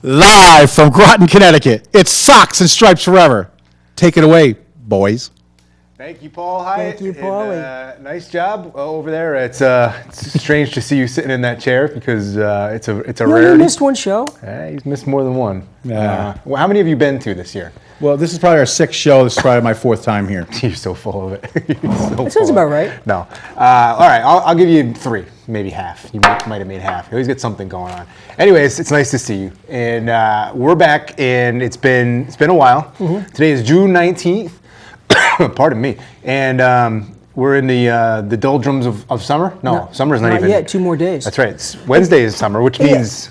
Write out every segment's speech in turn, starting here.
Live from Groton, Connecticut, it's Socks and Stripes Forever. Take it away, boys. Thank you, Paul Hyatt. Thank you, Paulie. Nice job over there. It's strange to see you sitting in that chair because it's a rarity. You missed one show. He's missed more than one. Yeah. Well, how many have you been to this year? Well, this is probably our sixth show. This is probably my fourth time here. You're so full of it. That sounds about right. No. All right, I'll give you 3, maybe half. You might have made half. You always get something going on. Anyways, it's nice to see you. And we're back, and it's been a while. Mm-hmm. Today is June 19th. Pardon me. And we're in the doldrums of summer. No, summer's not even yet. 2 more days. That's right. Wednesday is summer, which means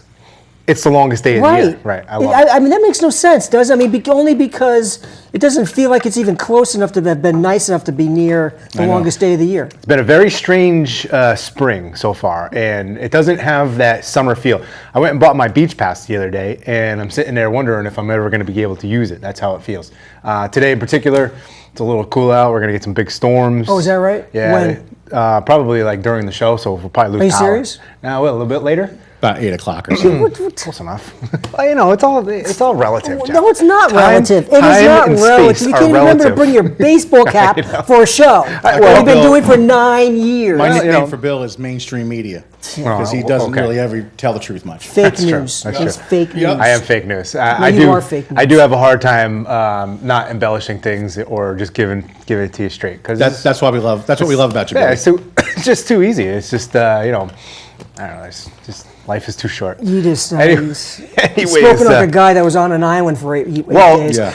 it's the longest day of the year. Right. I mean, that makes no sense, does it? I mean, only because it doesn't feel like it's even close enough to have been nice enough to be near the longest day of the year. It's been a very strange spring so far, and it doesn't have that summer feel. I went and bought my beach pass the other day, and I'm sitting there wondering if I'm ever going to be able to use it. That's how it feels. Today in particular, it's a little cool out. We're going to get some big storms. Oh, is that right? Yeah. When? Probably like during the show, so we'll probably lose power. Are you serious? No, a little bit later. About 8 o'clock or so. Close enough. Well, it's all relative, Jeff. No, it's not relative. It is not relative. You can't even remember to bring your baseball cap for a show. We've been doing for 9 years. My nickname for Bill is mainstream media because he doesn't really ever tell the truth much. Fake news. That's fake news. I am fake news. You are fake news. I do have a hard time not embellishing things or just giving it to you straight. That's what we love. That's what we love about you, Bill. Yeah, it's just too easy. It's just I don't know. It's just. Life is too short. You just anyways, spoken like a guy that was on an island for 8 days. Yeah.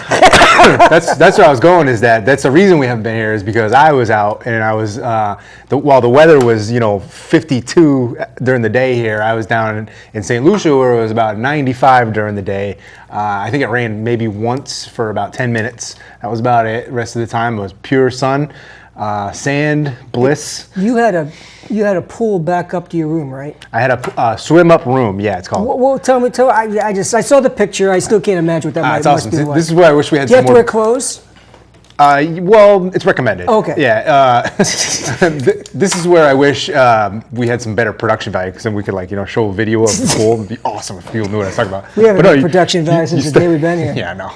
that's where I was going. Is that's the reason we haven't been here is because I was out and I was while the weather was 52 during the day here, I was down in St. Lucia where it was about 95 during the day. I think it rained maybe once for about 10 minutes. That was about it. The rest of the time it was pure sun, sand, bliss. You had a pool back up to your room, right? I had a swim up room. Yeah, it's called. Well, tell me. I saw the picture. I still can't imagine what that it's must awesome. be like. This is where I wish we had. Do you some have to more... wear clothes? Well, it's recommended. Okay. Yeah. This is where I wish we had some better production value because then we could show a video of the pool. It'd be awesome if people knew what I was talking about. We haven't had production value since the day we've been here. Yeah, no.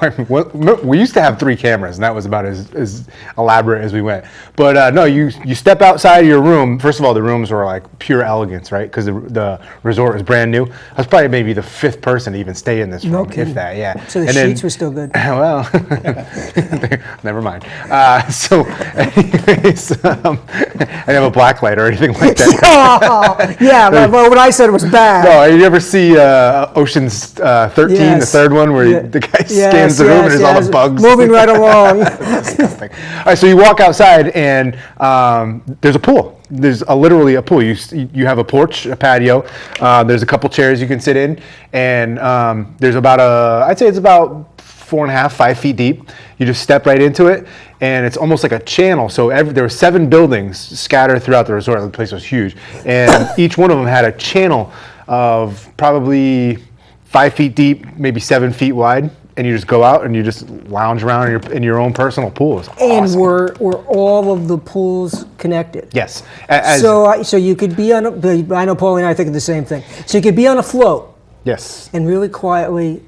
We used to have 3 cameras, and that was about as elaborate as we went. But no, you step outside of your room. First of all, the rooms were like pure elegance, right? Because the resort was brand new. I was probably maybe the 5th person to even stay in this room, if that. Yeah. So the sheets were still good. Well, never mind. So, anyways, I didn't have a black light or anything like that. Yeah, but what I said was bad. No, you ever see Ocean's 13, yes. the 3rd one, where the guy scans the room and there's all the bugs? Moving right along. Disgusting. All right, so you walk outside and there's a pool. There's literally a pool. You have a porch, a patio. There's a couple chairs you can sit in, and there's about I'd say it's about 4.5, 5 feet deep. You just step right into it, and it's almost like a channel. So there were 7 buildings scattered throughout the resort. The place was huge, and each one of them had a channel of probably 5 feet deep, maybe 7 feet wide. And you just go out and you just lounge around in your own personal pool. It's awesome. And were all of the pools connected? Yes. So you could be on I know Paulie and I are thinking the same thing. So you could be on a float. Yes. And really quietly,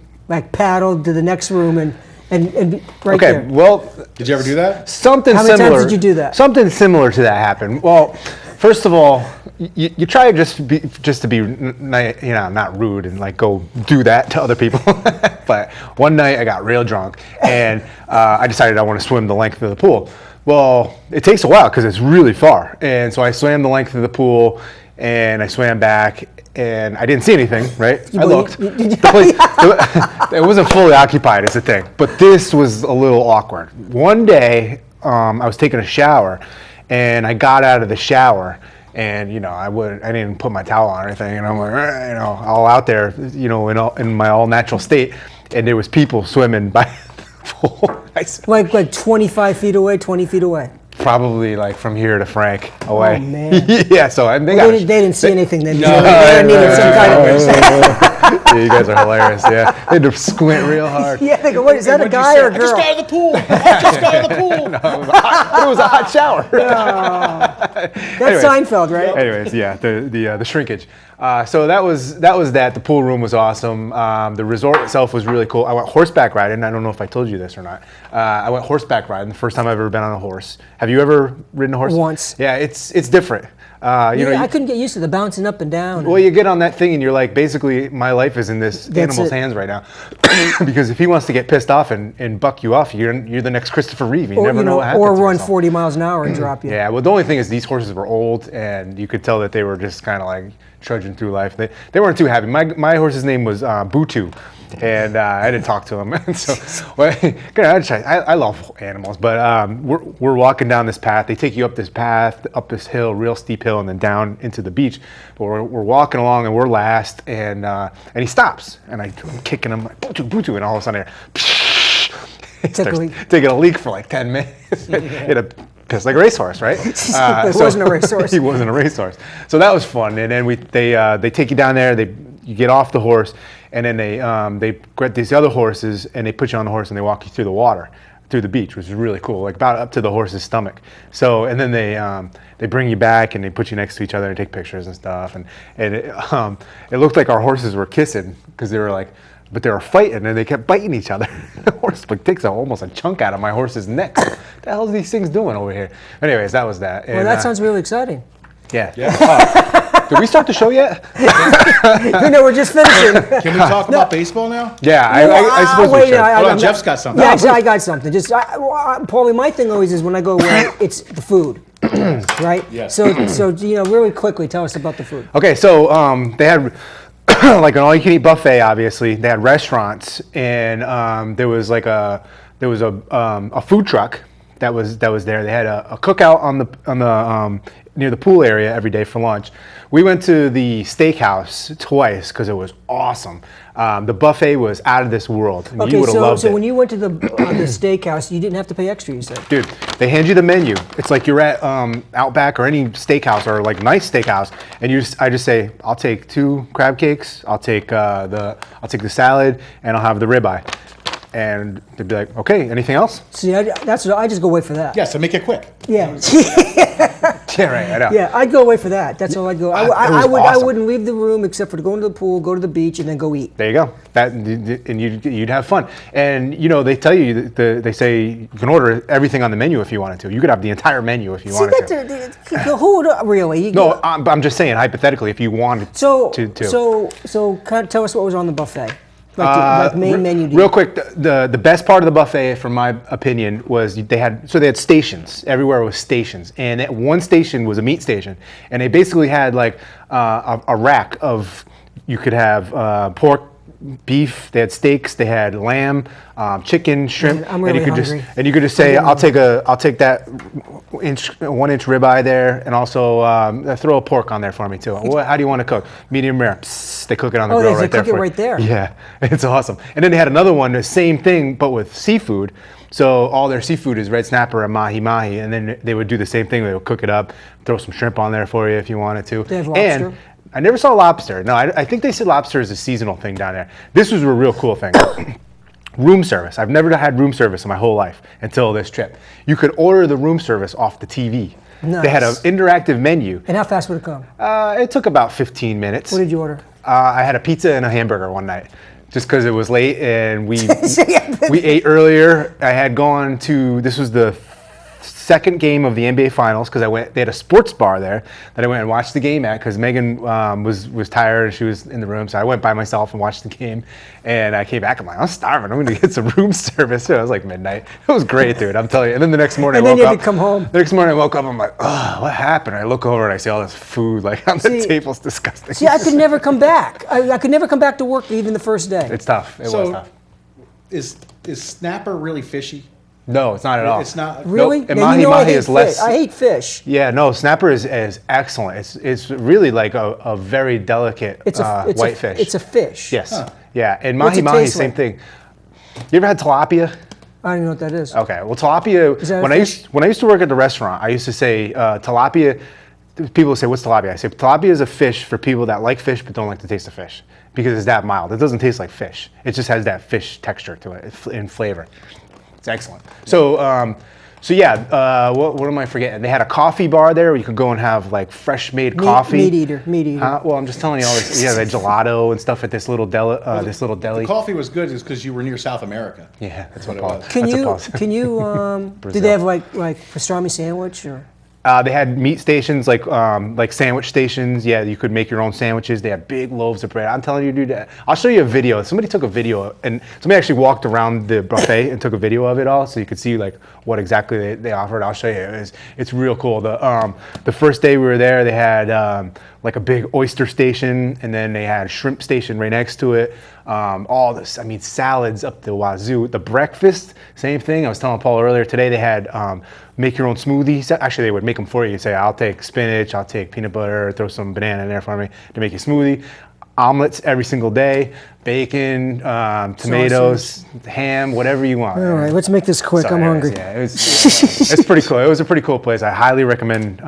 paddle to the next room and right okay, there. Well, did you ever do that? Something How many similar. times did you do that? Something similar to that happened. Well, first of all, you try just to be not rude and go do that to other people. But one night I got real drunk and I decided I want to swim the length of the pool. Well, it takes a while because it's really far, and so I swam the length of the pool and I swam back. And I didn't see anything, right? I looked. It wasn't fully occupied is the thing. But this was a little awkward. One day, I was taking a shower, and I got out of the shower, and I didn't put my towel on or anything, and I'm like, all out there, in my all natural state, and there was people swimming by the pool. Like 25 feet away, 20 feet away. Probably from here to Frank away. Oh man. Yeah, so They didn't see anything then. No, they needed some kind of Yeah, you guys are hilarious. Yeah, they had to squint real hard. Yeah, they go, wait, is that a guy or a I just girl? got out of the pool. I just got out of the pool. It was a hot shower. That's Seinfeld, right? Anyways, yeah, the shrinkage. So that was that. The pool room was awesome. The resort itself was really cool. I went horseback riding. I don't know if I told you this or not. I went horseback riding. The first time I've ever been on a horse. Have you ever ridden a horse? Once. Yeah, it's different. I couldn't get used to the bouncing up and down. Well, you get on that thing and you're like, basically, my life is in this animal's hands right now. Because if he wants to get pissed off and buck you off, you're the next Christopher Reeve. You never know what happens. Or run 40 miles an hour and drop you. Yeah, well, the only thing is these horses were old, and you could tell that they were just kind of like trudging through life. They weren't too happy. My horse's name was Butu, and I didn't talk to him. So, well, I love animals, but we're walking down this path. They take you up this path, up this hill, real steep hill, and then down into the beach. But we're walking along, and we're last, and he stops, and I'm kicking him, like, Butu, Butu, and all of a sudden, he starts taking a leak for like 10 minutes. Pissed like a racehorse, right? It wasn't a racehorse. He wasn't a racehorse. So that was fun. And then they take you down there. You get off the horse, and then they get these other horses, and they put you on the horse, and they walk you through the water, through the beach, which is really cool, like about up to the horse's stomach. So, and then they bring you back, and they put you next to each other and take pictures and stuff. And it looked like our horses were kissing because they were like. But they were fighting, and they kept biting each other. The horse takes almost a chunk out of my horse's neck. What the hell are these things doing over here? Anyways, that was that. Well, that sounds really exciting. Yeah. Did we start the show yet? No, we're just finishing. Can we talk about baseball now? Yeah, I suppose we should. Hold on, Jeff's got something. Yeah, actually, I got something. Just, Paulie, my thing always is when I go away, it's the food, right? Yes. So really quickly, tell us about the food. Okay, so they had like an all-you-can-eat buffet. Obviously, they had restaurants, and there was a food truck that was there. They had a cookout on the near the pool area every day for lunch. We went to the steakhouse twice because it was awesome. The buffet was out of this world. And you would have loved it. So when you went to the steakhouse, you didn't have to pay extra, you said? Dude, they hand you the menu. It's like you're at Outback or any steakhouse or like nice steakhouse, and I just say, I'll take 2 crab cakes, I'll take the salad, and I'll have the ribeye. And they'd be like, okay, anything else? See, that's what I just go away for that. Yeah, so make it quick. Yeah. Yeah, right, I know. Yeah, I'd go away for that. That's all I'd go. I wouldn't leave the room except for to go into the pool, go to the beach, and then go eat. There you go. And you'd have fun. And they tell you they say you can order everything on the menu if you wanted to. You could have the entire menu if you wanted to. Who would really? No, I'm just saying hypothetically if you wanted to. So kind of tell us what was on the buffet. Like main menu. Real quick, the best part of the buffet, from my opinion, was they had stations. Everywhere was stations, and at one station was a meat station, and they basically had like a rack of, you could have pork, beef. They had steaks. They had lamb, chicken, shrimp. I'm really hungry. You could just say, I'll take that 1-inch ribeye there, and also throw a pork on there for me too. How do you want to cook? Medium rare. Psst, they cook it on the grill right there. They cook it right there. Yeah, it's awesome. And then they had another one, the same thing but with seafood. So all their seafood is red snapper and mahi, and then they would do the same thing. They would cook it up, throw some shrimp on there for you if you wanted to. They have lobster. And I never saw lobster. No, I think they said lobster is a seasonal thing down there. This was a real cool thing. Room service. I've never had room service in my whole life until this trip. You could order the room service off the TV. Nice. They had an interactive menu. And how fast would it come? It took about 15 minutes. What did you order? I had a pizza and a hamburger one night, just because it was late and we ate earlier. I had gone to, this was the second game of the NBA Finals, because they had a sports bar there that I went and watched the game at, because Megan was tired and she was in the room, so I went by myself and watched the game, and I came back, I'm like, I'm starving, I'm gonna get some room service. It was like midnight. It was great, dude, I'm telling you. And then the next morning you had to come home. The next morning I woke up, I'm like, oh, what happened? I look over and I see all this food like on the table. It's disgusting. See, I could never come back. I could never come back to work even the first day. It's tough. It was tough. Is snapper really fishy? No, it's not at all. It's not. Really? Nope. And mahi is less. I hate fish. Yeah, no, snapper is excellent. It's really like a very delicate white fish. It's a fish. Yes. Huh. Yeah, and mahi, same thing. You ever had tilapia? I don't even know what that is. Okay, well, tilapia. Is that when I used to work at the restaurant, I used to say tilapia. People say, "What's tilapia?" I say tilapia is a fish for people that like fish but don't like the taste of fish. because it's that mild. It doesn't taste like fish. It just has that fish texture to it in flavor. It's excellent. So yeah, what am I forgetting? They had a coffee bar there where you could go and have like fresh made coffee. Meat eater. Well, I'm just telling you all this. Yeah, the gelato and stuff at this little deli. The coffee was good is because you were near South America. Yeah, that's what it Paul. was. Can you do they have like pastrami sandwich or? They had meat stations, like sandwich stations. Yeah, you could make your own sandwiches. They had big loaves of bread. I'm telling you, dude. I'll show you a video. Somebody took a video, and somebody actually walked around the buffet and took a video of it all, so you could see like what exactly they offered. I'll show you. It's real cool. The first day we were there, they had like a big oyster station, and then they had a shrimp station right next to it. All this, I mean, salads up the wazoo. The breakfast, same thing. I was telling Paul earlier today, they had make your own smoothies. Actually, they would make them for you. You'd say, I'll take spinach, I'll take peanut butter, throw some banana in there for me to make you a smoothie. Omelets every single day, bacon, tomatoes, ham, whatever you want. All right, let's make this quick. I'm hungry. Yeah, it's pretty cool. It was a pretty cool place. I highly recommend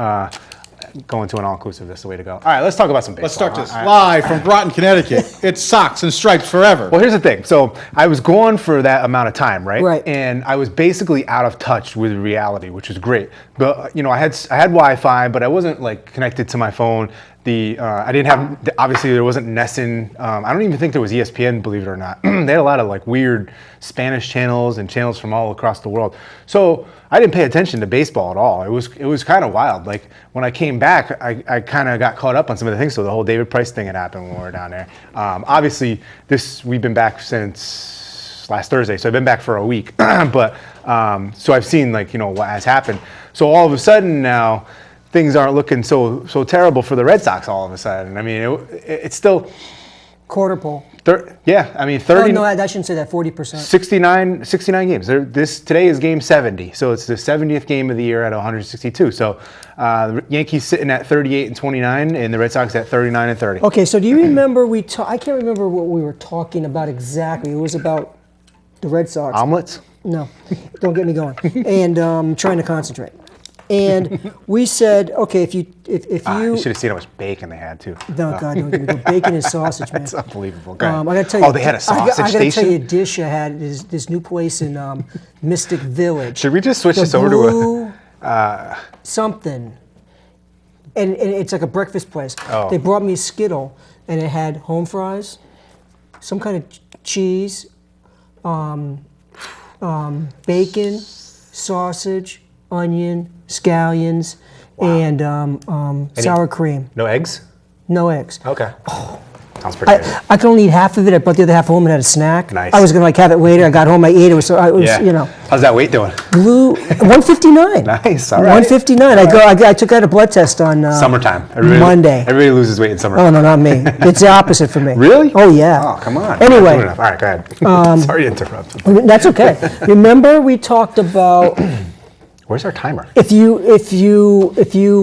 going to an all-inclusive. That's the way to go. All right, let's talk about some baseball. Let's start this live from Groton, Connecticut. It's Socks and Stripes forever. Well, here's the thing. So I was gone for that amount of time, right? Right. And I was basically out of touch with reality, which is great. But I had Wi-Fi, but I wasn't like connected to my phone. I didn't have, obviously there wasn't Nessun. I don't even think there was ESPN, believe it or not. They had a lot of like weird Spanish channels and channels from all across the world. So I didn't pay attention to baseball at all. It was kind of wild. Like when I came back, I kind of got caught up on some of the things. So the whole David Price thing had happened when we were down there. Obviously we've been back since last Thursday. So I've been back for a week, but so I've seen like, what has happened. So all of a sudden now, things aren't looking so terrible for the Red Sox all of a sudden. I mean, it's still Quarter pole. 30. Oh, no, I shouldn't say that. 40%. 69 games. Today is game 70, so it's the 70th game of the year at 162. So the Yankees sitting at 38-29, and the Red Sox at 39-30. Okay, so do you remember I can't remember what we were talking about exactly. It was about the Red Sox. Omelets? No, don't get me going. And I'm trying to concentrate. And we said, okay, if you you should have seen how much bacon they had too. No, God, don't give me the bacon and sausage, man. That's unbelievable. I gotta tell you. They had a sausage station. I gotta tell you a dish I had. This new place in Mystic Village. Should we just switch this over to a something? And it's like a breakfast place. Oh. They brought me a Skittle, and it had home fries, some kind of cheese, bacon, sausage, onion, scallions, and sour cream. No eggs? No eggs. Okay. Sounds pretty good. I could only eat half of it. I brought the other half home and had a snack. Nice. I was gonna have it later. I got home, I ate it. How's that weight doing? 159. Nice. All right. 159. I took out a blood test on summertime. Monday. Everybody loses weight in summertime. Oh no, not me. It's the opposite for me. Really? Oh yeah. Oh, come on. Anyway. All right, go ahead. Sorry to interrupt. That's okay. Remember we talked about. Where's our timer? If you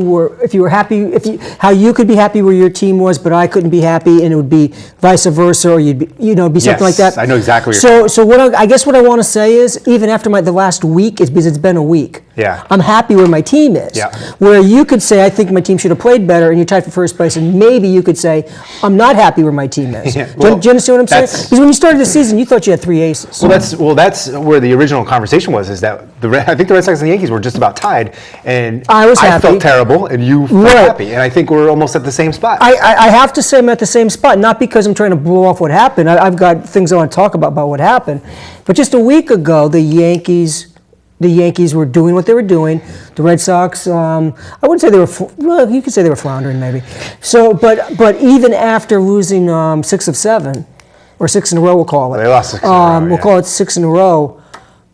were happy, how you could be happy where your team was, but I couldn't be happy, and it would be vice versa, or you'd be, be something like that. I know exactly. So I guess what I want to say is, even after the last week, is because it's been a week. Yeah. I'm happy where my team is. Yeah. Where you could say, I think my team should have played better, and you're tied for first place, and maybe you could say, I'm not happy where my team is. Yeah. Do you understand what I'm saying? Because when you started the season, you thought you had 3 aces. Well, that's where the original conversation was. Is that I think the Red Sox and the Yankees were just about tied, and I was happy. I felt terrible, and you felt happy, and I think we're almost at the same spot. I have to say I'm at the same spot, not because I'm trying to blow off what happened. I've got things I want to talk about what happened, but just a week ago, the Yankees were doing what they were doing. The Red Sox, I wouldn't say they were. Well, you could say they were floundering, maybe. So, but even after losing 6 of 7, or 6 in a row, we'll call it. They lost 6 in a row. We'll call it 6 in a row.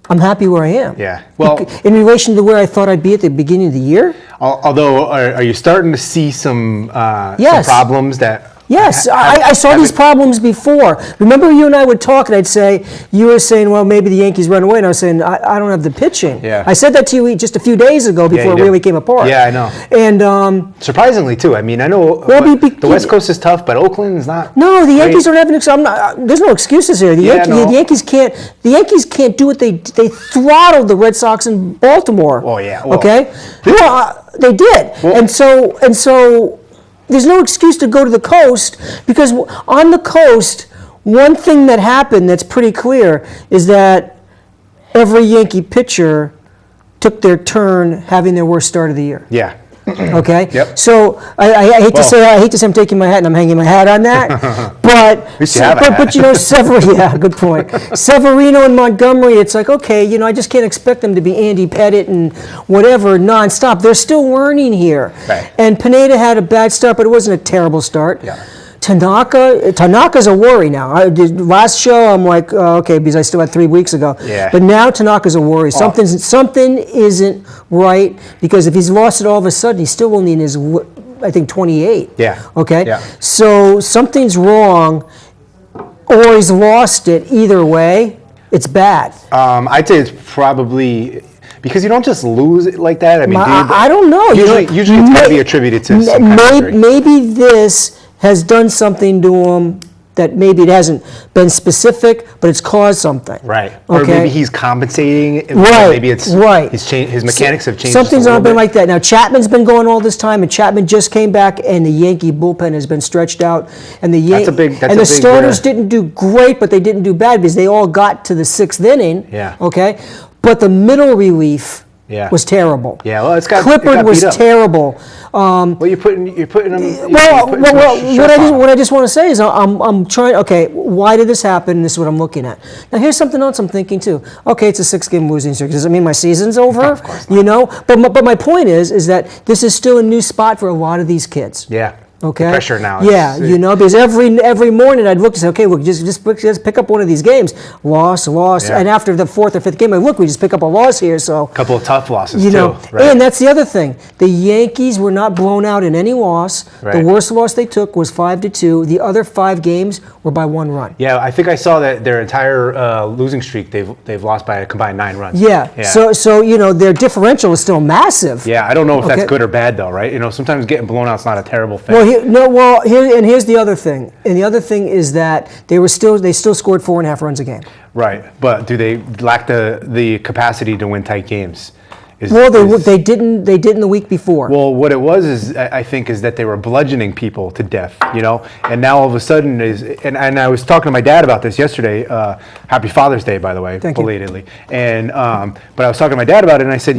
I'm happy where I am. Yeah. Well, in relation to where I thought I'd be at the beginning of the year. Although, are you starting to see some problems that? Yes, I saw these problems before. Remember, you and I would talk, and I'd say, you were saying, well, maybe the Yankees run away, and I was saying, I don't have the pitching. Yeah. I said that to you just a few days ago before it really came apart. Yeah, I know. And surprisingly, too. I mean, I know the West Coast is tough, but Oakland's not. No, the Yankees don't have an. There's no excuses here. The Yankees can't. The Yankees can't do what they throttled the Red Sox in Baltimore. Oh yeah. Well, okay. Well, they did, and so. there's no excuse to go to the coast, because on the coast, one thing that happened that's pretty clear is that every Yankee pitcher took their turn having their worst start of the year. Yeah. Okay. Yep. So I hate to say I'm taking my hat and I'm hanging my hat on that, but good point. Severino and Montgomery, it's like, okay, I just can't expect them to be Andy Pettit and whatever nonstop. They're still learning here. Right. And Pineda had a bad start, but it wasn't a terrible start. Yeah. Tanaka's a worry now. Last show, I'm like, okay, because I still had 3 weeks ago. Yeah. But now Tanaka's a worry. Something isn't right, because if he's lost it all of a sudden, he's still only in his, I think, 28. Yeah. Okay? Yeah. So something's wrong, or he's lost it. Either way, it's bad. I'd say it's probably because you don't just lose it like that. I mean, I don't know. Usually it's got to be attributed to some kind of injury. Maybe this has done something to him that maybe it hasn't been specific, but it's caused something. Right. Okay? Or maybe he's compensating. Right. Maybe it's right. His mechanics have changed. Something's just a not been little bit. like that. Now Chapman's been going all this time, and Chapman just came back, and the Yankee bullpen has been stretched out, and the starters didn't do great, but they didn't do bad because they all got to the 6th inning. Yeah. Okay. But the middle relief. Yeah. Was terrible. Yeah, well, Clippard was terrible. Well, you're putting them. What I just want to say is I'm trying. Okay, why did this happen? And this is what I'm looking at. Now here's something else I'm thinking too. Okay, it's a 6-game losing streak. Does it mean my season's over? Of course not. But my point is that this is still a new spot for a lot of these kids. Yeah. Okay. The pressure now. Yeah, because every morning I'd look and say, okay, well, just pick up one of these games. Loss, Yeah. and after the 4th or 5th game, look, we just pick up a loss here. So a couple of tough losses too. Right? And that's the other thing. The Yankees were not blown out in any loss. Right. The worst loss they took was 5-2. The other 5 games were by 1 run. Yeah, I think I saw that their entire losing streak they've lost by a combined 9 runs. Yeah. So their differential is still massill. Yeah, I don't know if that's good or bad though, right? Sometimes getting blown out is not a terrible thing. Here's the other thing. And the other thing is that they still scored 4.5 runs a game. Right, but do they lack the capacity to win tight games? They didn't the week before. Well, what it was is I think is that they were bludgeoning people to death, and now all of a sudden and I was talking to my dad about this yesterday. Happy Father's Day, by the way, belatedly. And but I was talking to my dad about it, and I said,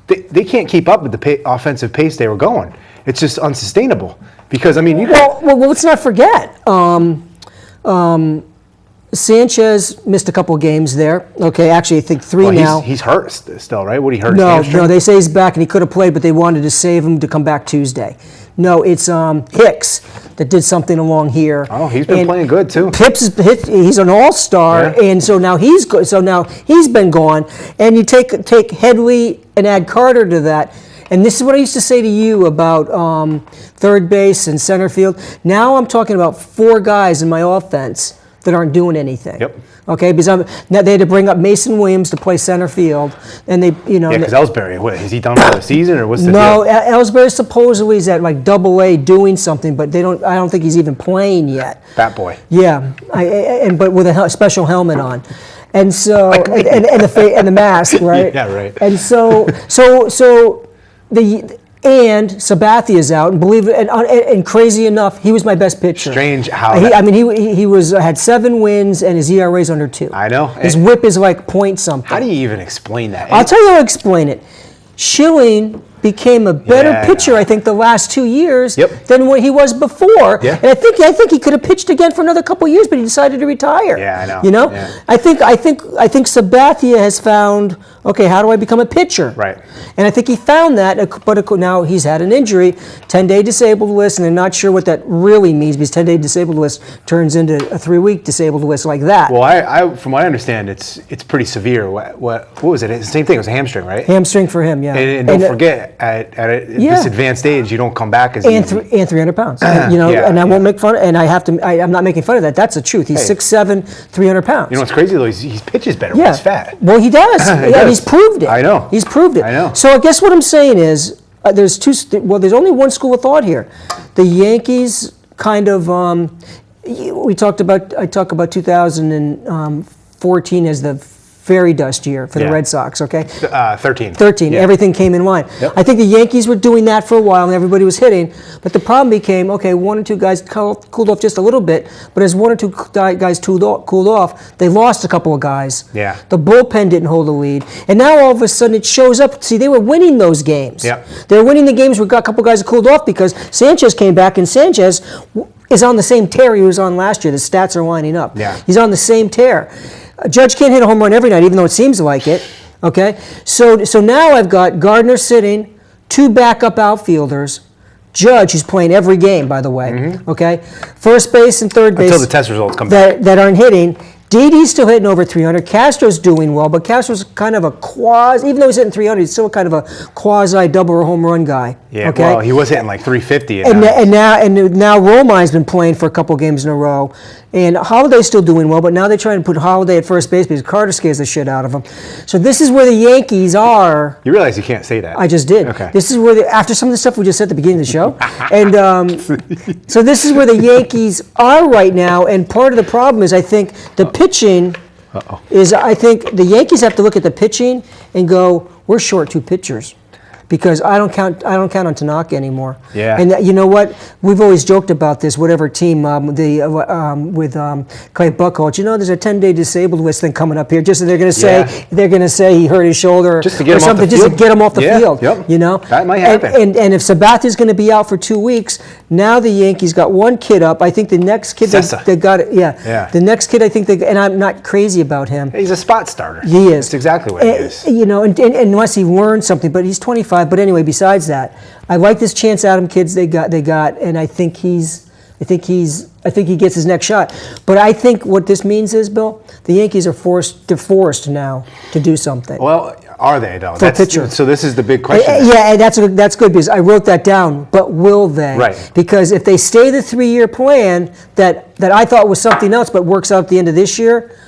they can't keep up with the offensive pace they were going. It's just unsustainable. Because well, let's not forget. Sanchez missed a couple of games there. Okay, actually, I think 3 now. He's hurt still, right? What, he hurt his No, hamstring? they say he's back and he could have played, but they wanted to save him to come back Tuesday. No, it's Hicks that did something along here. Oh, he's been playing good too. He's an all-star, and so now he's good. So now he's been gone, and you take Headley and add Carter to that. And this is what I used to say to you about third base and center field. Now I'm talking about 4 guys in my offense that aren't doing anything. Yep. Okay, because now they had to bring up Mason Williams to play center field, and they, Yeah, because Ellsbury, is he done for the season or what's the deal? No, Ellsbury supposedly is at like AA doing something, but I don't think he's even playing yet. Fat boy. Yeah, but with a special helmet on. And so, and the mask, right? Yeah, right. And so Sabathia is out, and believe it, and crazy enough, he was my best pitcher. Strange how he had 7 wins and his ERA is under 2. I know. His WHIP is like point something. How do you even explain that? I'll tell you how to explain it. Schilling became a better pitcher, I think, the last 2 years than what he was before. Yeah. And I think he could have pitched again for another couple of years, but he decided to retire. Yeah, I know. Yeah. I think Sabathia has found, okay, how do I become a pitcher? Right. And I think he found that, but now he's had an injury, 10-day disabled list, and they're not sure what that really means because 10-day disabled list turns into a 3-week disabled list like that. Well, I from what I understand, it's pretty severe. What was it? It's the same thing. It was a hamstring, right? Hamstring for him, yeah. And don't forget, at this advanced age, you don't come back as easy. And 300 pounds. And I won't make fun of, and I'm not making fun of that. That's the truth. He's 6'7", 300 pounds. You know what's crazy though? He pitches better when he's fat. Well, he does. He's proved it. I know. He's proved it. I know. So I guess what I'm saying is, there's only one school of thought here. The Yankees kind of, I talk about 2014 as the fairy dust year for the Yeah. Red Sox, okay? 13. 13. Yeah. Everything came in line. Yep. I think the Yankees were doing that for a while, and everybody was hitting. But the problem became, okay, one or two guys cooled off just a little bit. But as one or two guys cooled off, they lost a couple of guys. Yeah. The bullpen didn't hold the lead, and now all of a sudden it shows up. See, they were winning those games. Yep. They were winning the games where a couple guys cooled off because Sanchez came back, and Sanchez is on the same tear he was on last year. The stats are lining up. Yeah. He's on the same tear. Judge can't hit a home run every night, even though it seems like it. Okay, so now I've got Gardner sitting, two backup outfielders, Judge, who's playing every game, by the way. Okay, first base and third base Until the test results come back. that aren't hitting. Didi's still hitting over 300. Castro's doing well, but Castro's kind of a quasi, even though he's hitting 300, he's still kind of a quasi double or home run guy. Yeah, okay? well, he was hitting like 350. And now Romine's been playing for a couple games in a row, and Holiday's still doing well, but now they're trying to put Holiday at first base because Carter scares the shit out of him. So this is where the Yankees are. You realize you can't say that. I just did. Okay. This is where, after some of the stuff we just said at the beginning of the show, and so this is where the Yankees are right now. And part of the problem is, I think, the pitching. Is I think the Yankees have to look at the pitching and go, we're short two pitchers. Because I don't count on Tanaka anymore. Yeah. And you know what? We've always joked about this. Whatever team with Clay Buchholz, there's a 10-day disabled list thing coming up here. Just they're going to say he hurt his shoulder just to get or him something, off the just field. to get him off the Yeah, field. Yep. That might happen. And if Sabathia's going to be out for 2 weeks, now the Yankees got one kid up. I think the next kid they got it. Yeah. The next kid, I think and I'm not crazy about him. He's a spot starter. He is. That's exactly what he is. And unless he learned something, but he's 25. But anyway, besides that, I like this Chance Adam kids they got, and I think he gets his next shot. But I think what this means is, Bill, the Yankees are forced now to do something. Well, are they though? For a pitcher. So this is the big question. Yeah, and that's good because I wrote that down. But will they? Right. Because if they stay the 3-year plan that I thought was something else, but works out at the end of this year.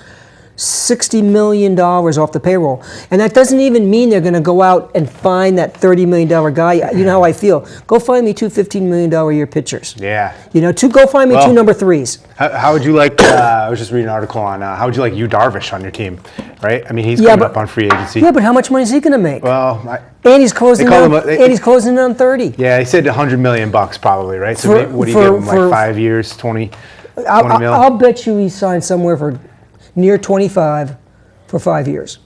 $60 million off the payroll. And that doesn't even mean they're going to go out and find that $30 million guy. You know how I feel. Go find me two $15 million a year pitchers. Yeah. Go find me two number threes. How would you like, I was just reading an article on, how would you like Yu Darvish on your team, right? I mean, he's coming up on free agency. Yeah, but how much money is he going to make? Well, and he's closing in on 30. Yeah, they said $100 million probably, right? So what do you give him, like 5 years, 20 million? I'll bet you he signed somewhere for near 25 for 5 years.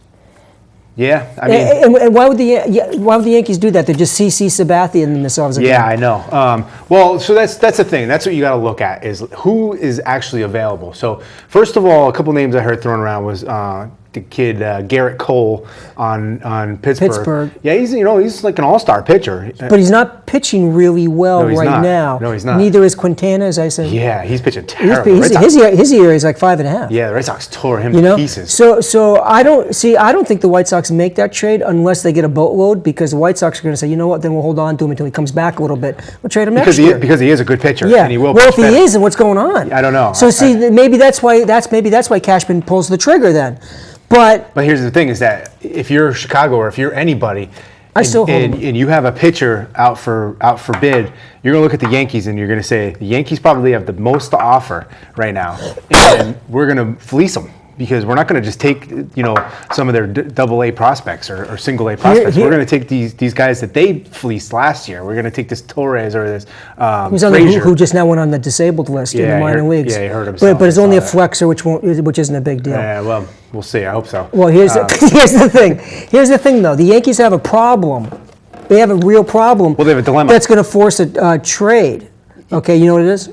Yeah, I mean, and why would the Yankees do that? They just CC Sabathia in themselves again. Yeah, I know. Well, so that's the thing. That's what you got to look at is who is actually available. So first of all, a couple names I heard thrown around was the kid Garrett Cole on Pittsburgh. Yeah, he's like an all-star pitcher. But he's not pitching really well now. No, he's not. Neither is Quintana, as I said. Yeah, he's pitching terrible. His ERA is like 5.5. Yeah, the Red Sox tore him to pieces. So I don't think the White Sox make that trade unless they get a boatload because the White Sox are going to say, you know what, then we'll hold on to him until he comes back a little bit. We'll trade him next year. Because he is a good pitcher. Yeah. And he will. Well, if he is, then what's going on? I don't know. So maybe that's why Cashman pulls the trigger then. But here's the thing: is that if you're Chicago or if you're anybody, and you have a pitcher out for bid, you're gonna look at the Yankees and you're gonna say the Yankees probably have the most to offer right now, and we're gonna fleece them because we're not gonna just take some of their AA prospects or single A prospects. We're gonna take these guys that they fleeced last year. We're gonna take this Torres or this who just now went on the disabled list in the minor leagues. Yeah, he hurt himself. But it's only a flexor, which isn't a big deal. Yeah, well, we'll see. I hope so. Well, here's the thing. Here's the thing, though. The Yankees have a problem. They have a real problem. Well, they have a dilemma. That's going to force a trade. Okay, you know what it is?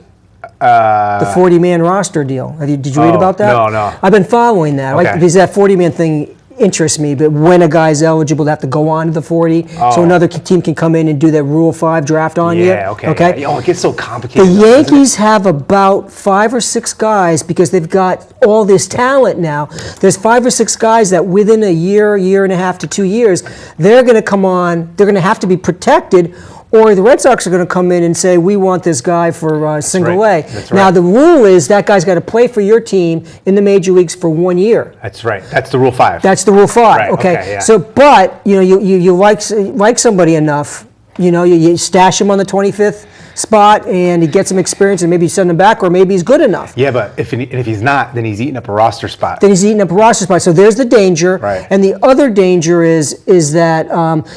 The 40-man roster deal. Did you read about that? No. I've been following that. Okay. Because that 40-man thing interests me, but when a guy's eligible, they have to go on to the 40, so another team can come in and do that Rule 5 draft on you. Yeah, okay. Yeah. Oh, it gets so complicated. The Yankees have about 5 or 6 guys because they've got all this talent now. There's 5 or 6 guys that within a year and a half to 2 years, they're going to come on, they're going to have to be protected, or the Red Sox are going to come in and say, we want this guy for single A. That's right. Now, the rule is that guy's got to play for your team in the major leagues for 1 year. That's right. That's the Rule 5. That's the Rule 5. Right. Okay. Yeah. So, but you like somebody enough You stash him on the 25th spot, and he gets some experience, and maybe you send him back, or maybe he's good enough. Yeah, but if he's not, then he's eating up a roster spot. Then he's eating up a roster spot. So there's the danger. Right. And the other danger is that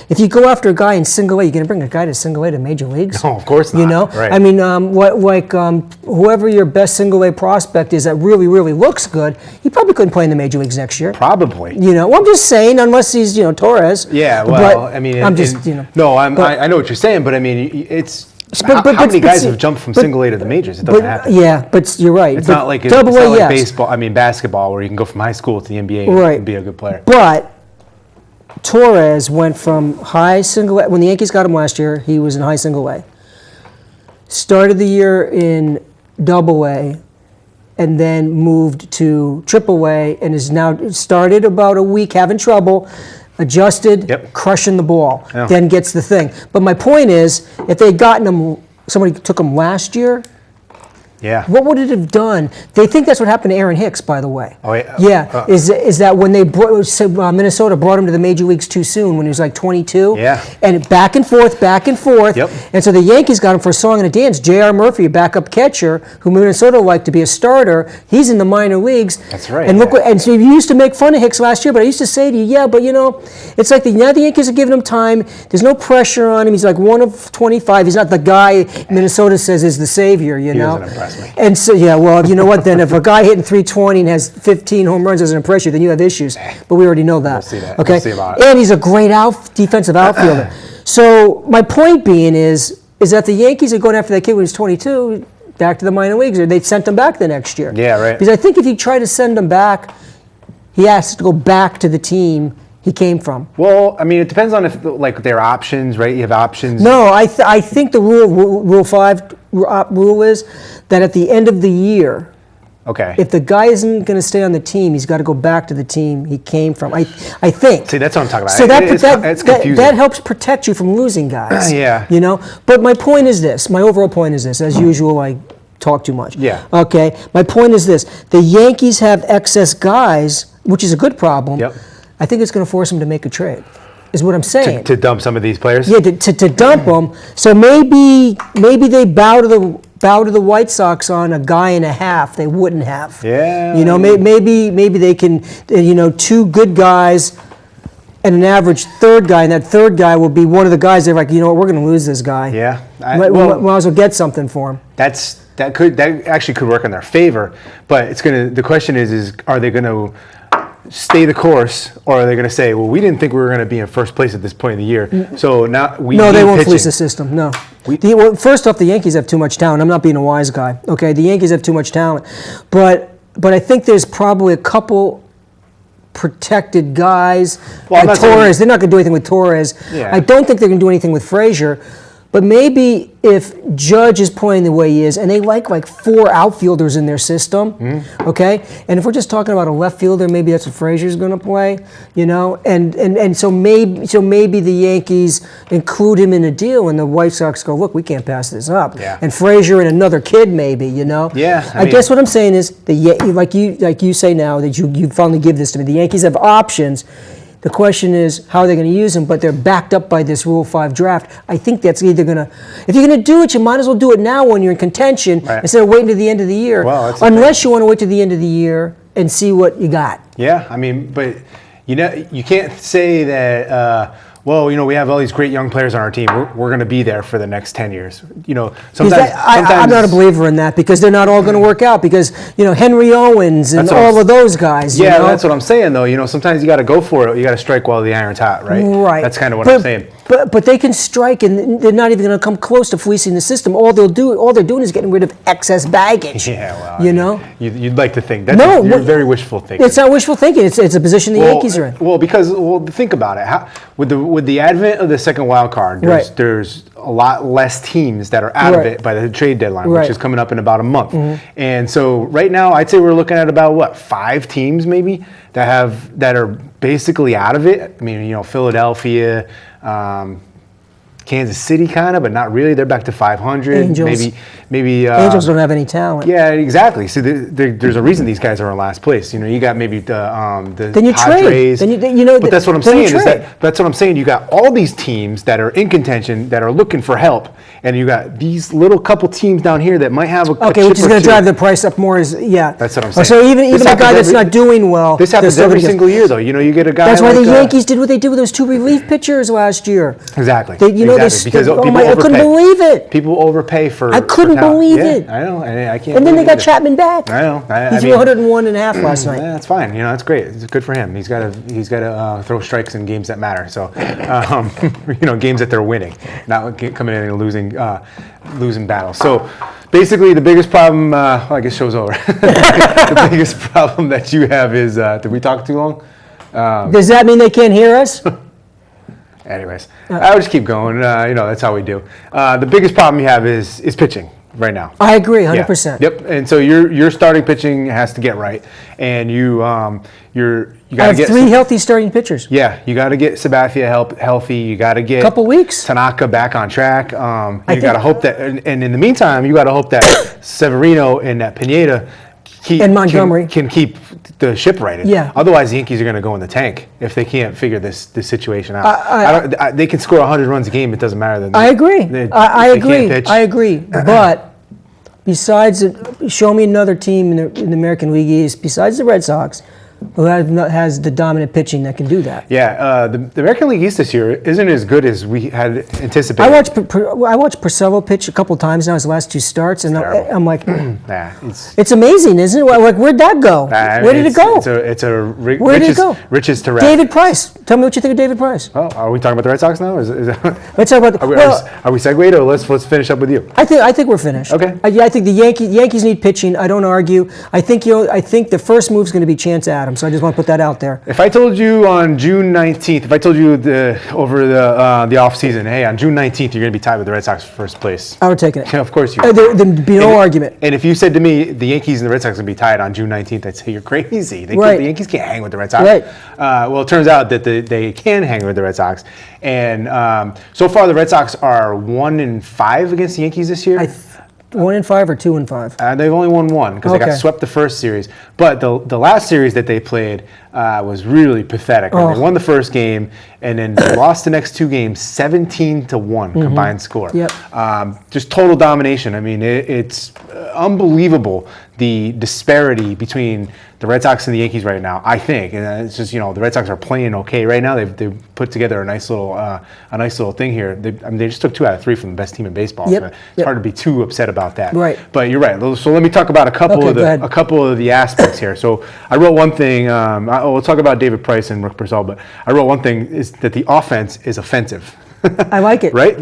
if you go after a guy in single A, you're going to bring a guy to single A to major leagues? No, of course not. You know? Right. I mean, whoever your best single A prospect is that really, really looks good, he probably couldn't play in the major leagues next year. Probably. Well, I'm just saying, unless he's, Torres. Yeah, well, But I mean, I'm just. No, I know what you're saying, but I mean, it's. How many guys have jumped from single A to the majors? It doesn't happen. Yeah, but you're right. It's not like baseball. I mean, basketball, where you can go from high school to the NBA and be a good player. But Torres went from high single A. When the Yankees got him last year, he was in high single A. Started the year in double A, and then moved to triple A, and is now started about a week having trouble. Adjusted, crushing the ball, then gets the thing. But my point is, if they had gotten him, somebody took him last year, what would it have done? They think that's what happened to Aaron Hicks, by the way. Oh, yeah. Yeah, is that when they Minnesota brought him to the major leagues too soon, when he was like 22? Yeah. And back and forth. Yep. And so the Yankees got him for a song and a dance. J.R. Murphy, a backup catcher, who Minnesota liked to be a starter, he's in the minor leagues. That's right. And look, and so you used to make fun of Hicks last year, but I used to say to you, but it's like now the Yankees are giving him time. There's no pressure on him. He's like 1 of 25. He's not the guy Minnesota says is the savior, He doesn't impress me. And so, well, you know what, then if a guy hitting 320 and has 15 home runs doesn't impress you, then you have issues. But we already know that. We'll see that. Okay? We'll see about it. And he's a great defensive outfielder. So my point being is that the Yankees are going after that kid when he's 22, back to the minor leagues, or they sent him back the next year. Yeah, right. Because I think if you try to send him back, he has to go back to the team he came from. Well, I mean, it depends on if their options, right? You have options. No, I think the Rule 5 rule is that at the end of the year, if the guy isn't going to stay on the team, he's got to go back to the team he came from. I think. See, that's what I'm talking about. So it's confusing. that helps protect you from losing guys. Yeah. But my point is this. My overall point is this. As usual, I talk too much. Yeah. Okay. My point is this. The Yankees have excess guys, which is a good problem. Yep. I think it's going to force them to make a trade, is what I'm saying. To dump some of these players? Yeah, to dump them. So maybe they bow to the White Sox on a guy and a half they wouldn't have. Yeah. Maybe they can, 2 good guys and an average third guy, and that third guy will be one of the guys they're like, we're going to lose this guy. Yeah. Might as well get something for him. That actually could work in their favor, but the question is are they going to stay the course, or are they going to say, well, we didn't think we were going to be in first place at this point in the year, so now we No, they won't pitching. fleece the system, no. First off, the Yankees have too much talent. I'm not being a wise guy, okay? The Yankees have too much talent. But I think there's probably a couple protected guys like Torres. They're not going to do anything with Torres. Yeah. I don't think they're going to do anything with Frazier. But maybe if Judge is playing the way he is, and they like 4 outfielders in their system, okay? And if we're just talking about a left fielder, maybe that's what Frazier's going to play, And so maybe the Yankees include him in a deal, and the White Sox go, look, we can't pass this up. Yeah. And Frazier and another kid, maybe, Yeah. I guess what I'm saying is like you say now that you finally give this to me. The Yankees have options. The question is, how are they going to use them? But they're backed up by this Rule 5 draft. I think that's either going to... If you're going to do it, you might as well do it now when you're in contention instead of waiting to the end of the year. Well, unless you want to wait to the end of the year and see what you got. Yeah, I mean, but you can't say that... we have all these great young players on our team. We're going to be there for the next 10 years. Sometimes I'm not a believer in that, because they're not all going to work out, because, Henry Owens and all of those guys. Yeah, that's what I'm saying, though. Sometimes you got to go for it. You got to strike while the iron's hot, right? Right. That's kind of what I'm saying. But they can strike, and they're not even going to come close to fleecing the system. All they're doing is getting rid of excess baggage. Yeah, well, you'd like to think that. No, you're very wishful thinking. It's not wishful thinking. It's a position the Yankees are in. Well, because think about it. With the advent of the second wild card, there's a lot less teams that are out of it by the trade deadline, which is coming up in about a month. And so right now, I'd say we're looking at about 5 teams maybe that are basically out of it. I mean, Philadelphia. Kansas City kind of, but not really. They're back to 500. Angels. Maybe. Angels don't have any talent. Yeah, exactly. See, there's a reason these guys are in last place. You got maybe the Then you Padres. trade. Then but that's what I'm saying. That's what I'm saying. You got all these teams that are in contention that are looking for help, and you got these little couple teams down here that might have a okay, which is going to drive the price up more. That's what I'm saying. So even a guy that's not doing well. This happens every single year, though. You get a guy. That's why like, the Yankees did what they did with those 2 relief pitchers last year. Exactly. Because I couldn't believe it. People overpay for. I couldn't believe it. I know. I can't. And then they got Chapman back. I know. He threw 101 and a half last night. Yeah, that's fine. That's great. It's good for him. He's got to throw strikes in games that matter. So, games that they're winning, not coming in and losing battles. So, basically, the biggest problem. I guess show's over. The biggest problem that you have is. Did we talk too long? Does that mean they can't hear us? Anyways, I would just keep going. That's how we do. The biggest problem you have is pitching right now. I agree, 100%. Yeah. Yep. And so your starting pitching has to get right, and you got to get 3 healthy starting pitchers. Yeah, you got to get Sabathia healthy. You got to get couple weeks. Tanaka back on track. You got to hope that, and in the meantime, you got to hope that Severino and that Pineda. And Montgomery can keep the ship righted. Yeah. Otherwise, the Yankees are going to go in the tank if they can't figure this situation out. They can score 100 runs a game. It doesn't matter. I agree. I agree. But besides, show me another team in the American League East besides the Red Sox who has the dominant pitching that can do that. Yeah, the American League East this year isn't as good as we had anticipated. I watched Purcell pitch a couple times now his last 2 starts, and I'm like, it's amazing, isn't it? Like, where'd that go? Where did it go? Where did it go? Riches to wreck. David Price. Tell me what you think of David Price. Oh, are we talking about the Red Sox now? Let's talk about. Are we segued, or let's finish up with you? I think we're finished. Okay. I think the Yankees need pitching. I don't argue. I think the first move is going to be Chance Adams. So I just want to put that out there. If I told you on June 19th, if I told you over the off season, hey, on June 19th you're going to be tied with the Red Sox for first place, I would take it. Yeah, of course you would. There'd be no argument. And if you said to me the Yankees and the Red Sox would be tied on June 19th, I'd say you're crazy. The Yankees can't hang with the Red Sox. Right. Well, it turns out that they can hang with the Red Sox, and so far the Red Sox are 1-5 against the Yankees this year. 1-5 or 2-5? They've only won 1 because they got swept the first series. But the last series that they played was really pathetic. They won the first game and then they lost the next 2 games, 17-1 combined score. Yep. Just total domination. I mean, it's unbelievable the disparity between the Red Sox and the Yankees right now, I think. And it's just, the Red Sox are playing okay right now. They've put together a nice little thing here. They just took 2 out of 3 from the best team in baseball. Yep. So it's hard to be too upset about that. Right. But you're right. So let me talk about a couple of the aspects here. So I wrote one thing. We'll talk about David Price and Rick Purcell, but I wrote one thing is that the offense is offensive. I like it. Right?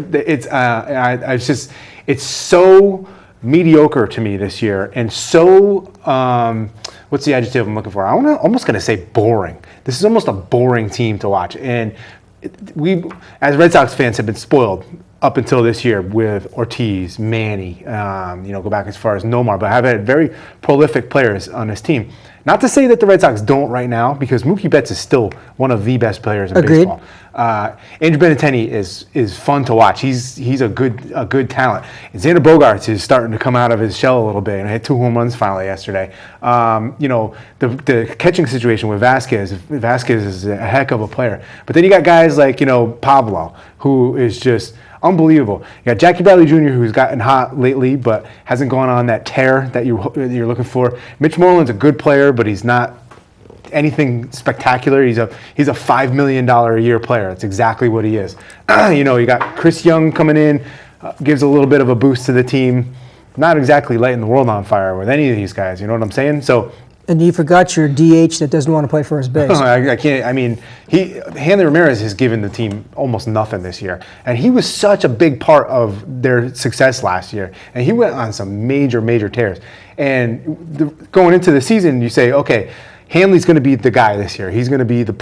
It's so mediocre to me this year, and so what's the adjective I'm looking for? I'm almost going to say boring. This is almost a boring team to watch, and we, as Red Sox fans, have been spoiled up until this year with Ortiz, Manny, go back as far as Nomar, but have had very prolific players on this team. Not to say that the Red Sox don't right now, because Mookie Betts is still one of the best players in baseball. Andrew Benintendi is fun to watch. He's a good talent. And Xander Bogaerts is starting to come out of his shell a little bit, and I hit 2 home runs finally yesterday. The catching situation with Vasquez is a heck of a player. But then you got guys like Pablo, who is just unbelievable. You got Jackie Bradley Jr., who's gotten hot lately, but hasn't gone on that tear that you're looking for. Mitch Moreland's a good player, but he's not anything spectacular. He's a $5 million a year player. That's exactly what he is. You got Chris Young coming in, gives a little bit of a boost to the team. Not exactly lighting the world on fire with any of these guys. You know what I'm saying? So. And you forgot your DH that doesn't want to play first base. I can't. I mean, Hanley Ramirez has given the team almost nothing this year, and he was such a big part of their success last year. And he went on some major tears. And going into the season, you say, okay, Hanley's going to be the guy this year. He's going to be the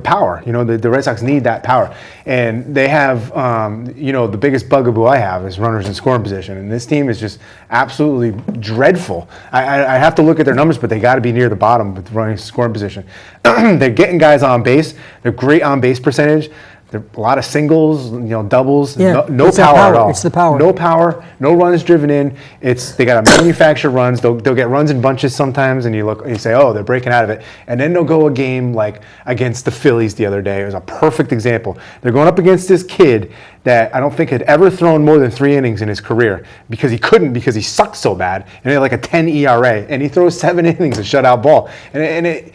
power. The Red Sox need that power, and they have. The biggest bugaboo I have is runners in scoring position, and this team is just absolutely dreadful. I have to look at their numbers, but they got to be near the bottom with running scoring position. They're getting guys on base. They're great on base percentage. They're a lot of singles, doubles, Yeah, no it's that power at power. all. It's the power. No power, no runs driven in. They got to manufacture runs. They'll get runs in bunches sometimes, and you say, oh, they're breaking out of it. And then they'll go a game like against the Phillies the other day. It was a perfect example. They're going up against this kid that I don't think had ever thrown more than 3 innings in his career because he couldn't because he sucked so bad, and he had like a 10 ERA, and he throws 7 innings of shutout ball, and it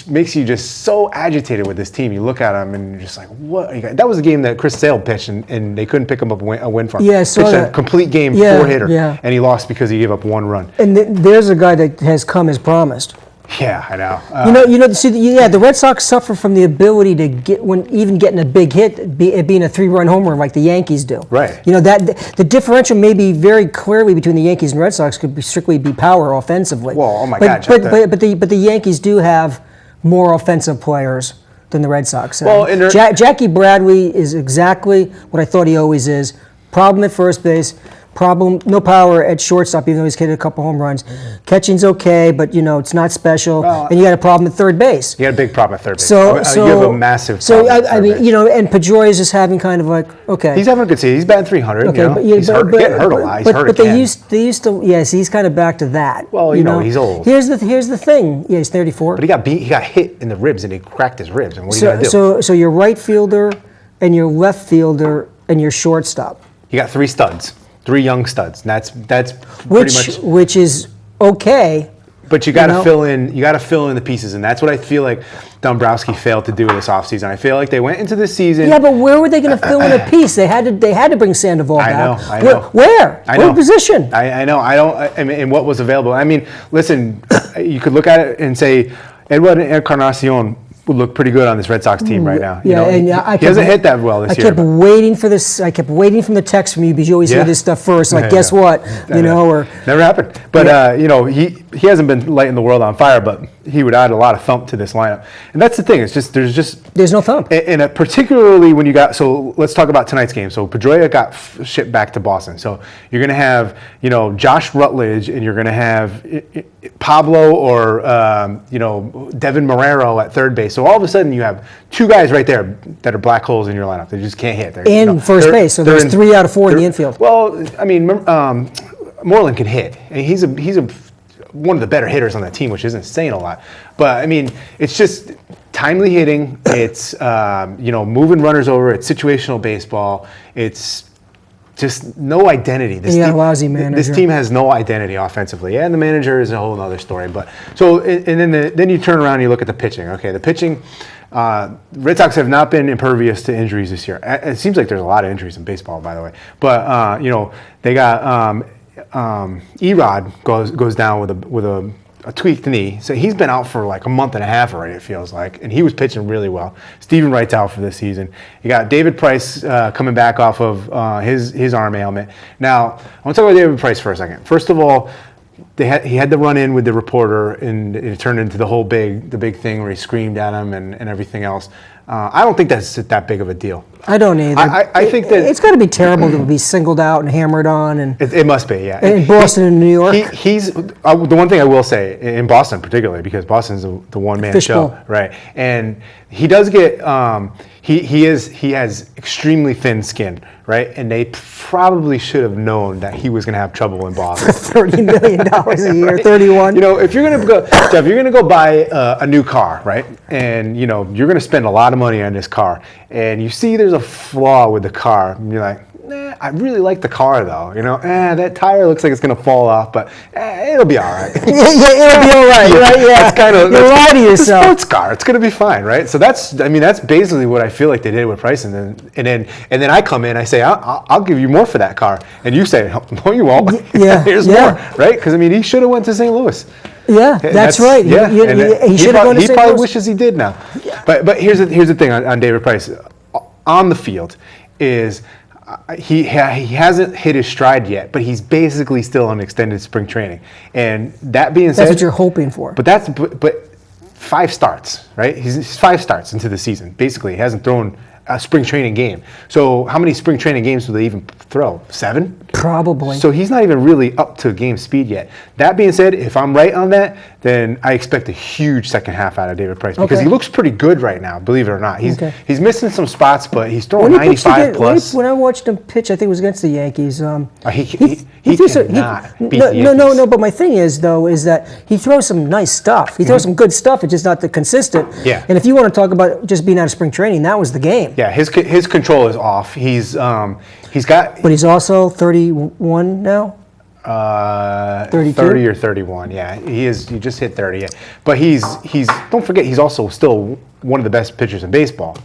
makes you just so agitated with this team. You look at him and you're just like, what? That was a game that Chris Sale pitched, and they couldn't pick him up a win from. Yeah, I saw pitched that. a complete game, Yeah, 4-hitter, yeah. and he lost because he gave up 1 run. And there's a guy that has come as promised. Yeah, I know. The Red Sox suffer from the ability to getting a big hit, it being a 3-run home run like the Yankees do. Right. That the differential may be very clearly between the Yankees and Red Sox could strictly be power offensively. Well, oh my God! God, But the Yankees do have more offensive players than the Red Sox have. Well, Jackie Bradley is exactly what I thought he always is. Problem at first base. Problem, no power at shortstop, even though he's hit a couple home runs. Catching's okay, but it's not special. Well, and you got a problem at third base. You got a big problem at third base. So you have a massive So problem at I third mean, base. and Pedroia is just having kind of like okay. He's having a good season. He's batting 300. Okay, He's getting hurt a lot. He's hurt but they again. used to yes, he's kind of back to that. Well, he's old. Here's the thing. Yeah, he's 34. But he got hit in the ribs and he cracked his ribs. And what are you gonna do? So your right fielder and your left fielder and your shortstop. You got 3 studs, 3 young studs. And that's pretty much. Which is okay. But you got to fill in. You got to fill in the pieces, and that's what I feel like Dombrowski failed to do this offseason. I feel like they went into this season. Yeah, but where were they going to fill in a piece? They had to bring Sandoval back. I know. Where? I know. What position? I know. I mean, and what was available. I mean, listen, you could look at it and say Edward Encarnacion would look pretty good on this Red Sox team right now. He hasn't hit that well this year. I kept waiting for this. I kept waiting for the text from you because you always hear this stuff first. Like, guess what? Or never happened. But he hasn't been lighting the world on fire, but he would add a lot of thump to this lineup. And that's the thing. It's just there's no thump. And particularly when you got, so let's talk about tonight's game. So Pedroia got shipped back to Boston. So you're going to have, Josh Rutledge, and you're going to have Pablo or, Devin Marrero at third base. So all of a sudden you have 2 guys right there that are black holes in your lineup. They just can't hit. And first base. So there's 3 out of 4 in the infield. Well, I mean, Moreland can hit. And he's one of the better hitters on that team, which isn't saying a lot. But I mean, it's just timely hitting. It's moving runners over. It's situational baseball. It's just no identity. He got a lousy manager. This team has no identity offensively. Yeah, and the manager is a whole other story. But so and then you turn around and you look at the pitching. Okay, the pitching. Red Sox have not been impervious to injuries this year. It seems like there's a lot of injuries in baseball, by the way. But they got Erod goes down with a tweaked knee, so he's been out for like a month and a half already. It feels like, and he was pitching really well. Stephen Wright's out for this season. You got David Price coming back off of his arm ailment. Now I want to talk about David Price for a second. First of all, he had to run in with the reporter, and it turned into the big thing where he screamed at him and everything else. I don't think that's that big of a deal. I don't either. I think that it's got to be terrible to be singled out and hammered on, and it must be, yeah. In Boston and New York, he's the one thing I will say in Boston particularly, because Boston's the one-man show, right? And he does get he has extremely thin skin, right? And they probably should have known that he was going to have trouble in Boston. $30 million a year, 31. If you're going to go, Jeff, you're going to go buy a new car, right? And you're going to spend a lot of money on this car, and you see there's a flaw with the car, and you're like, nah, I really like the car though. That tire looks like it's gonna fall off, but it'll be all right. It'll be all right. Right? Yeah. You're lying to yourself. It's a sports car. It's gonna be fine, right? So that's basically what I feel like they did with Price, and then I come in, I say, I'll give you more for that car, and you say, no, you won't. Yeah. Here's more, right? Because he should have went to St. Louis. Yeah, that's right. Yeah, he should have gone to St. Louis. He probably wishes he did now. Yeah. But here's the thing on David Price. On the field is he hasn't hit his stride yet, but he's basically still on extended spring training. And that being said, that's what you're hoping for. But 5 starts, right? He's 5 starts into the season. Basically, he hasn't thrown a spring training game. So how many spring training games do they even throw? 7? Probably. So he's not even really up to game speed yet. That being said, if I'm right on that, then I expect a huge second half out of David Price because Okay. he looks pretty good right now, believe it or not. Okay. He's missing some spots, but he's throwing When he pitched 95 again- plus. When I watched him pitch, I think it was against the Yankees. He threw some- cannot beat no, the no, Yankees. no. But my thing is though, is that he throws some nice stuff. He throws some good stuff. It's just not the consistent. Yeah. And if you want to talk about just being out of spring training, that was the game. Yeah, his control is off. He's got But he's also 31 now. 32? 30 or 31. Yeah, he is. He just hit 30. But he's don't forget he's also still one of the best pitchers in baseball,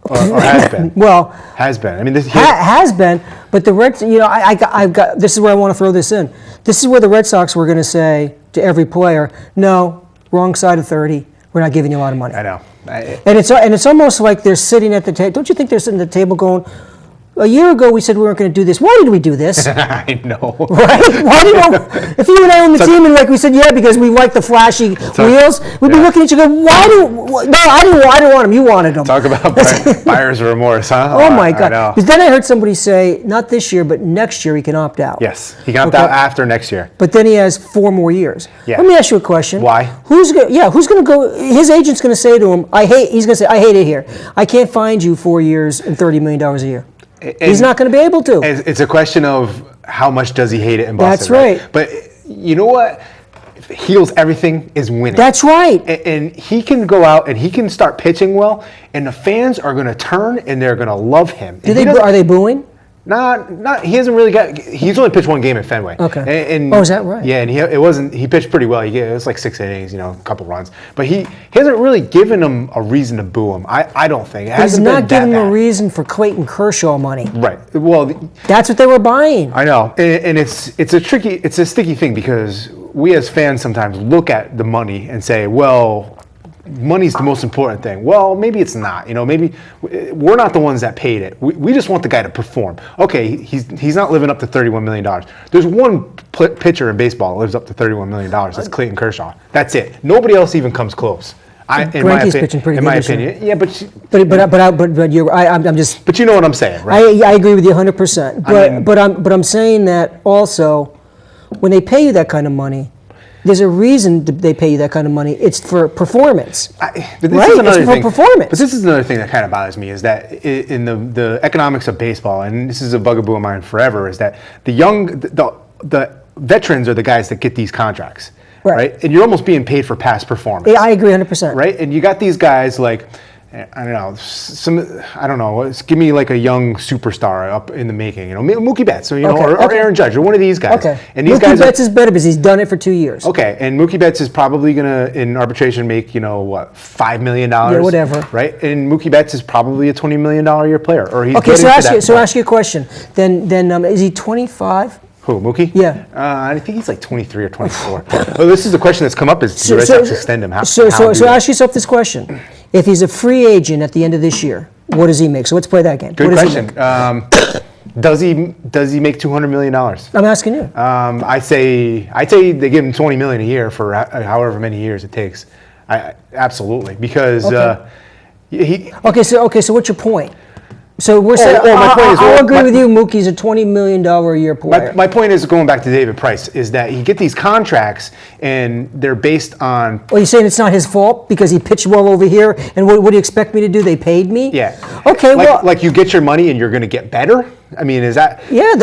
or has been. Well, Has been. I mean, this has been, but the Red, I've got. This is where I want to throw this in. This is where the Red Sox were going to say to every player, "No, wrong side of 30. We're not giving you a lot of money." I know. And it's almost like they're sitting at the table. Don't you think they're sitting at the table going, "A year ago we said we weren't going to do this. Why did we do this?" I know. Right? Why if you and I own the team and like we said, yeah, because we like the flashy wheels, we'd be looking at you and go, no, I didn't want them. You wanted them. Talk about buyer's remorse, huh? Oh my I God! know. Because then I heard somebody say, not this year, but next year he can opt out. Yes, he got out after next year. But then he has 4 more years. Yeah. Let me ask you a question. Why? Who's going to go? His agent's going to say to him, He's going to say, I hate it here. I can't find you 4 years and $30 million a year. He's not going to be able to. It's a question of how much does he hate it in Boston. That's right. But you know what? Heals everything is winning. That's right. And he can go out and he can start pitching well, and the fans are going to turn and they're going to love him. Are they booing? Not. He hasn't really got. He's only pitched one game at Fenway. Okay. And is that right? Yeah, and it wasn't. He pitched pretty well. It was like 6 innings, a couple runs. But he hasn't really given him a reason to boo him. I don't think. He's not giving him a reason for Clayton Kershaw money. Right. Well, that's what they were buying. I know, and it's a sticky thing because we as fans sometimes look at the money and say, well, money's the most important thing. Well, maybe it's not. Maybe we're not the ones that paid it. We just want the guy to perform. Okay, he's not living up to $31 million. There's one pitcher in baseball that lives up to $$31 million. That's Clayton Kershaw. That's it. Nobody else even comes close. Greinke's pitching pretty good. In my opinion, yeah, but I'm just. But you know what I'm saying, right? I agree with you 100%. But I'm saying that also, when they pay you that kind of money, there's a reason they pay you that kind of money. It's for performance. But this is another it's for thing. performance. But this is another thing that kind of bothers me is that in the economics of baseball, and this is a bugaboo of mine forever, is that the veterans are the guys that get these contracts, right? And you're almost being paid for past performance. Yeah, I agree 100%. Right? And you got these guys like, I don't know. Give me like a young superstar up in the making. Mookie Betts, or Aaron Judge, or one of these guys. Okay. And these Mookie Betts is better because he's done it for 2 years. Okay, and Mookie Betts is probably gonna in arbitration make $5 million. Yeah, whatever. Right, and Mookie Betts is probably a $20 million a year player, or he's okay. So ask you a question. Then is he 25? Who, Mookie? Yeah. I think he's like 23 or 24. Well, this is the question that's come up: is the Red Sox extend him? So ask yourself this question: if he's a free agent at the end of this year, what does he make? So let's play that game. Good question. Does he make $200 million? I'm asking you. I say they give him $20 million a year for however many years it takes. Absolutely, because So what's your point? So we're saying, my point is, I'll agree with you, Mookie's a $20 million a year player. My point is, going back to David Price, is that you get these contracts and they're based on... Well, you're saying it's not his fault because he pitched well over here, and what do you expect me to do? They paid me? Yeah. Okay, like you get your money and you're going to get better? I mean, is that... Yeah,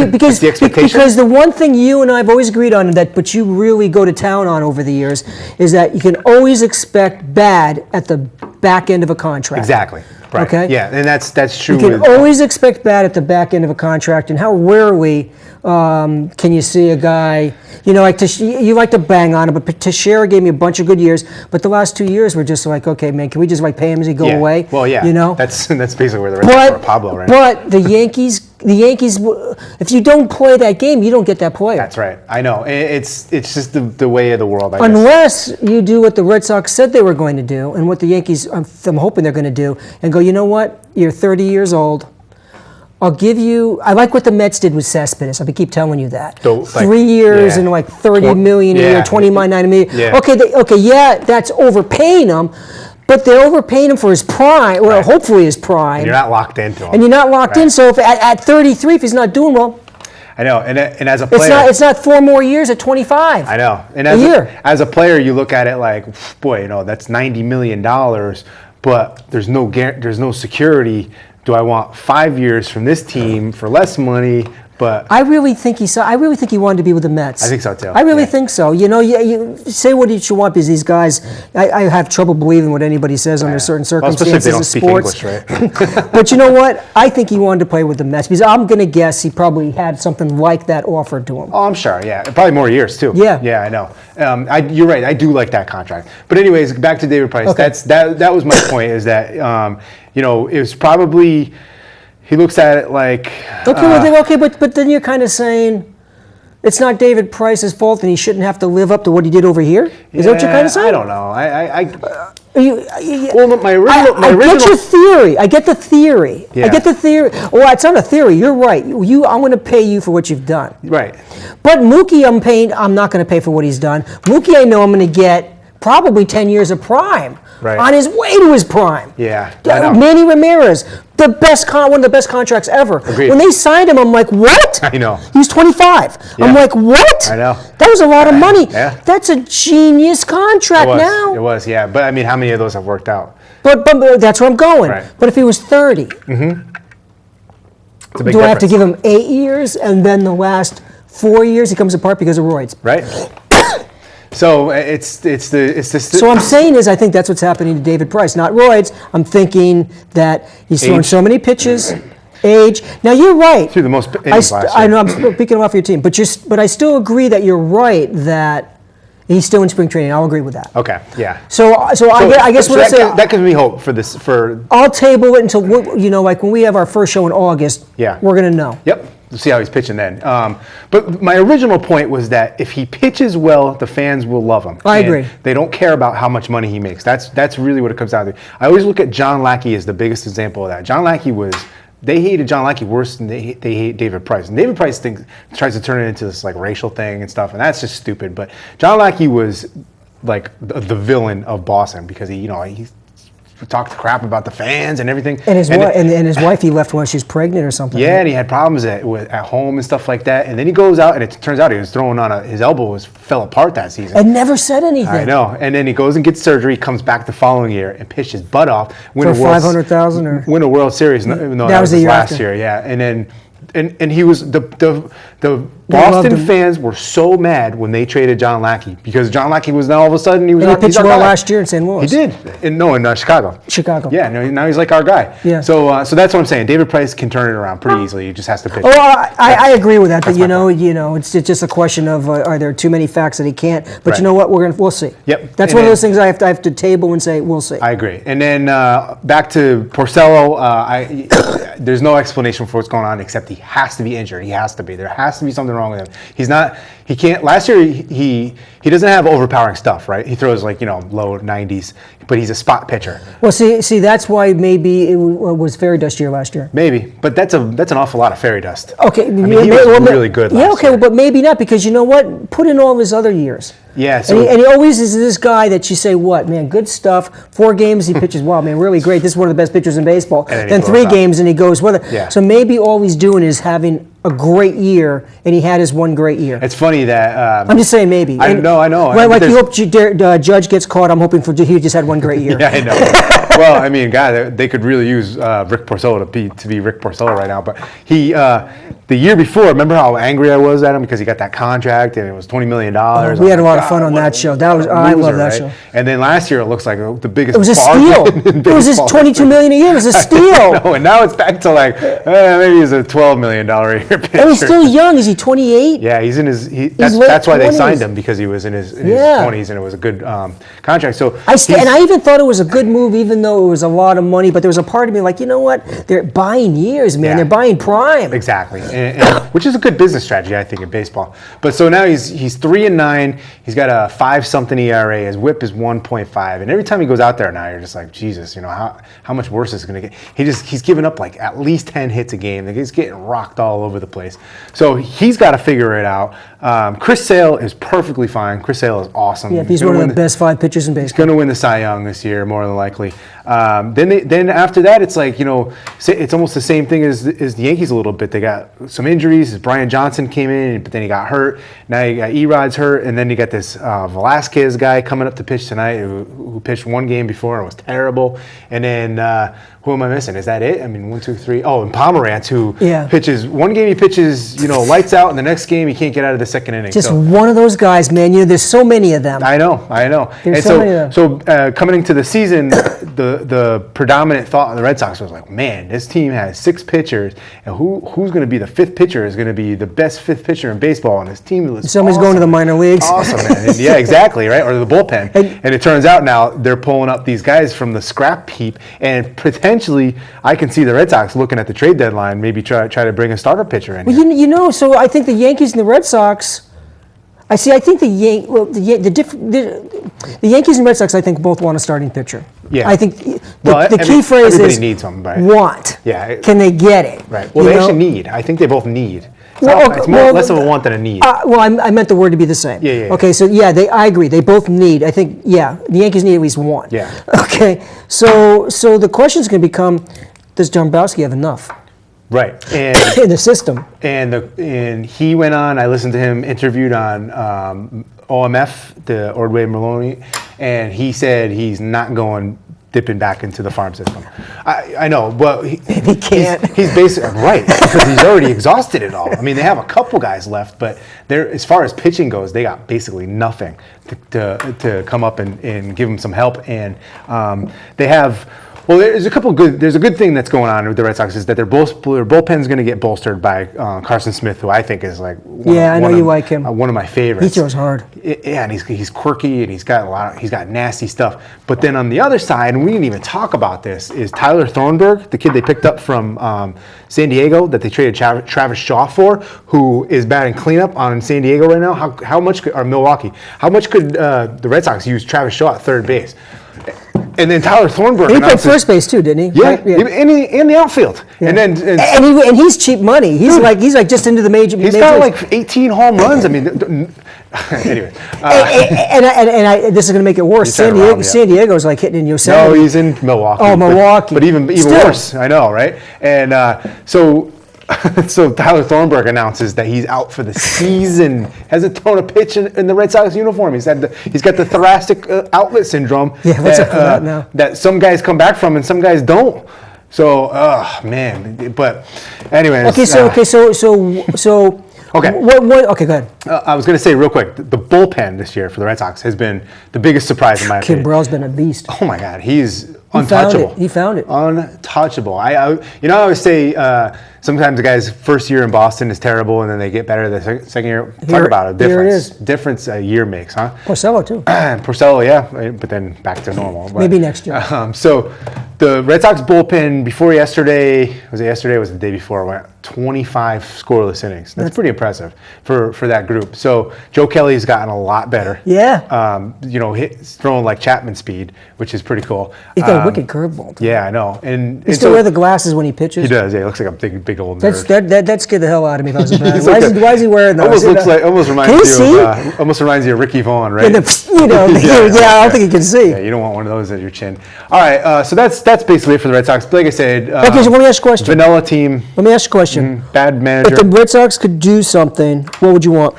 because the expectation? Because the one thing you and I have always agreed on, but you really go to town on over the years, is that you can always expect bad at the back end of a contract. Exactly. Right. Okay. Yeah, and that's true. You can always expect bad at the back end of a contract, and how rarely can you see a guy? You like to bang on him, but Teixeira gave me a bunch of good years, but the last 2 years were just like, okay, man, can we just pay him as he go away? Well, yeah. That's basically where the Red Sox are Pablo, right? But the Yankees, if you don't play that game, you don't get that player. That's right. I know. It's just the way of the world, I guess. Unless you do what the Red Sox said they were going to do, and what the Yankees, I'm hoping they're going to do, and go, you know what? You're 30 years old. I'll give you. I like what the Mets did with Cespedes. I keep telling you that. So, 3 years and like $30 million a year, $29 million. Yeah. Okay, that's overpaying him, but they're overpaying him for his prime. Well, hopefully his prime. And you're not locked into him. And you're not locked in. So if at 33, if he's not doing well. I know. And as a player, It's not 4 more years at 25. I know. And as a player, you look at it like, boy, that's $90 million, but there's no security. Do I want 5 years from this team for less money? But I really think he wanted to be with the Mets. I think so too. I really think so. You say what you want, because these guys, I have trouble believing what anybody says under certain circumstances especially if they don't speak English, right? But you know what? I think he wanted to play with the Mets, because I'm going to guess he probably had something like that offered to him. Oh, I'm sure. Yeah, probably more years too. Yeah. Yeah, I know. You're right. I do like that contract. But anyways, back to David Price. Okay. That was my point. Is that it was probably. He looks at it like... But then you're kind of saying it's not David Price's fault and he shouldn't have to live up to what he did over here? Is that what you're kind of saying? I don't know. I get your theory. I get the theory. Yeah. I get the theory. Well, it's not a theory. You're right. I'm going to pay you for what you've done. Right. But Mookie, I'm not going to pay for what he's done. Mookie, I know I'm going to get probably 10 years of prime. Right. On his way to his prime. Yeah, I know. Manny Ramirez, one of the best contracts ever. Agreed. When they signed him, I'm like, what? I know. He was 25. Yeah. I'm like, what? I know. That was a lot of money. Yeah. That's a genius contract now. It was, yeah. But I mean, how many of those have worked out? But that's where I'm going. Right. But if he was 30, It's a big do I have difference. to give him 8 years, and then the last 4 years he comes apart because of roids? Right. So it's the. So I'm saying I think that's what's happening to David Price, not roids. I'm thinking that he's throwing so many pitches, age. Now you're right. Through the most innings last year. I know I'm picking off your team, but I still agree that you're right that he's still in spring training. I'll agree with that. Okay. Yeah. So I guess what I say, that gives me hope for this. I'll table it until like when we have our first show in August. Yeah. We're gonna know. Yep. We'll see how he's pitching then. But my original point was that if he pitches well, the fans will love him. I agree. They don't care about how much money he makes. That's really what it comes down to. I always look at John Lackey as the biggest example of that. John Lackey they hated John Lackey worse than they hate David Price. And David Price tries to turn it into this like racial thing and stuff, and that's just stupid. But John Lackey was like the villain of Boston because he talked crap about the fans and everything. And his wife he left when she was pregnant or something. Yeah, and he had problems at home and stuff like that. And then he goes out, and it turns out he was throwing on his elbow fell apart that season. And never said anything. I know. And then he goes and gets surgery, comes back the following year, and pitched his butt off. For $500,000 or win a World Series. No, that was the year last after. year. Yeah, and then. And he was the Boston fans were so mad when they traded John Lackey because John Lackey was now all of a sudden he pitched well last year in St. Louis. He did. In Chicago. Chicago. Yeah. Now he's like our guy. Yeah. So that's what I'm saying. David Price can turn it around pretty easily. He just has to pitch. Oh, I agree with that. But it's just a question of are there too many facts that he can't? But Right. You know what? We'll see. Yep. That's one of those things I have to table and say we'll see. I agree. And then back to Porcello, there's no explanation for what's going on except he has to be injured. He has to be. There has to be something wrong with him. He can't. Last year he doesn't have overpowering stuff, right? He throws like low 90s, but he's a spot pitcher. Well, see, that's why maybe it was fairy dust year last year. Maybe, but that's an awful lot of fairy dust. Okay, I mean, he was really good last year. but maybe not because you know what? Put in all of his other years. Yeah, and he always is this guy that you say, what, man, good stuff. 4 games he pitches, wow, man, really great. This is one of the best pitchers in baseball. Then 3 games and he goes with it. Yeah. So maybe all he's doing is having a great year, and he had his one great year. It's funny that... I'm just saying maybe. I know. Like you hope Judge gets caught, I'm hoping he just had one great year. Yeah, I know. Well, I mean, God, they could really use Rick Porcello to be Rick Porcello right now. But he, the year before, remember how angry I was at him because he got that contract and it was $20 million. We had a lot of fun on that show. I love that show. And then last year it looks like the biggest. It was a steal. It was just $22 million a year. It was a steal. No, and now it's back to like maybe he's a $12 million a year pitcher. And he's still young. Is he 28? Yeah, he's in his. That's why they 20s. signed him because he was in his 20s and it was a good contract. So and I even thought it was a good move, even though it was a lot of money. But there was a part of me like, you know what? They're buying years, man. Yeah. They're buying prime. Exactly, and which is a good business strategy, I think, in baseball. But so now he's 3-9. He's got a 5-something ERA. His WHIP is 1.5, and every time he goes out there now, you're just like, Jesus, how much worse is it going to get? He's giving up like at least 10 hits a game. He's getting rocked all over over the place. So he's got to figure it out. Chris Sale is perfectly fine. Chris Sale is awesome. Yeah, he's one of the best 5 pitchers in He's baseball. going to win the Cy Young this year, more than likely. Then after that, it's like, it's almost the same thing as the Yankees a little bit. They got some injuries. Brian Johnson came in, but then he got hurt. Now you got Erod's hurt, and then you got this Velasquez guy coming up to pitch tonight who pitched one game before and was terrible. And then who am I missing? Is that it? I mean, 1, 2, 3. Oh, and Pomerantz, who pitches one game, he pitches lights out, and the next game he can't get out of the second inning. Just one of those guys, man. There's so many of them. I know. There's And so many of them. so coming into the season, the predominant thought of the Red Sox was like, man, this team has 6 pitchers, and who's going to be the 5th pitcher is going to be the best 5th pitcher in baseball, and this team is Somebody's going to the minor leagues. Awesome, man. Yeah, exactly, right? Or the bullpen. And it turns out now they're pulling up these guys from the scrap heap, and potentially I can see the Red Sox looking at the trade deadline, maybe try to bring a starter pitcher in. Well, so I think the Yankees and the Red Sox. I think the Yankees and Red Sox, I think, both want a starting pitcher. Yeah. I think the key phrase everybody is needs them, right? Want. Yeah. Can they get it? Right. Well, they actually need. I think they both need. It's less of a want than a need. I meant the word to be the same. Yeah. Okay, so I agree. They both need. I think, the Yankees need at least one. Yeah. Okay, so the question is going to become, does Dombrowski have enough? Right. And in the system. And he went on, I listened to him interviewed on OMF, the Ordway Maloney, and he said he's not dipping back into the farm system. I know, but he can't. He's basically right, because he's already exhausted it all. I mean, they have a couple guys left, but as far as pitching goes, they got basically nothing to come up and give them some help. And they have. Well, there's a good thing that's going on with the Red Sox is that their bullpen's going to get bolstered by Carson Smith, who I think is like like him. One of my favorites. He throws hard. Yeah, and he's quirky and he's got nasty stuff. But then on the other side, and we didn't even talk about this, is Tyler Thornburg, the kid they picked up from San Diego that they traded Travis Shaw for, who is batting cleanup on San Diego right now. How much or Milwaukee? How much could the Red Sox use Travis Shaw at third base? And then Tyler Thornburg. He played first base too, didn't he? Yeah, right? in the outfield. Yeah. And he's cheap money. He's like just into the major. He's got like 18 home runs. I mean, anyway. And this is going to make it worse. San Diego's like hitting in Yosemite. No, he's in Milwaukee. Oh, Milwaukee. But even worse. I know, right? And so Tyler Thornburg announces that he's out for the season. Hasn't thrown a pitch in the Red Sox uniform. He's got the thoracic outlet syndrome. Yeah, what's up for that now? That some guys come back from and some guys don't. So, man. But anyway. Okay. Okay. What? Okay, go ahead. I was going to say real quick, the bullpen this year for the Red Sox has been the biggest surprise in my opinion. Kimbrell's been a beast. Oh my God, he's untouchable. He found it. Untouchable. I always say sometimes the guy's first year in Boston is terrible, and then they get better the second year. Talk about a difference. Here it is. Difference a year makes, huh? Porcello too. Porcello, yeah, but then back to normal. But, maybe next year. So the Red Sox bullpen before yesterday, was the day before, went 25 scoreless innings. That's pretty impressive for that group. So Joe Kelly's gotten a lot better. Yeah. He's throwing like Chapman speed, which is pretty cool. He's got a wicked curveball. Yeah, I know. And he still wear the glasses when he pitches. He does. Yeah, he looks like a big old nerd. That scared the hell out of me if I was a fan. Why is he wearing those? Almost reminds you of Ricky Vaughn, right? I don't think he can see. Yeah, you don't want one of those at your chin. All right, so that's basically it for the Red Sox. Like I said, okay, so let me ask you a question. Vanilla team. Let me ask you a question. Bad manager. If the Red Sox could do something, what would you want?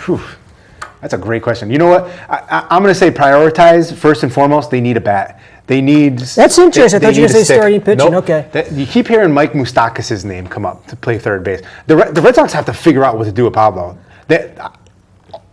That's a great question. You know what? I'm going to say prioritize first and foremost. They need a bat. They need. That's interesting. I thought you were going to say starting pitching. Nope. Okay. You keep hearing Mike Moustakas' name come up to play third base. The Red Sox have to figure out what to do with Pablo.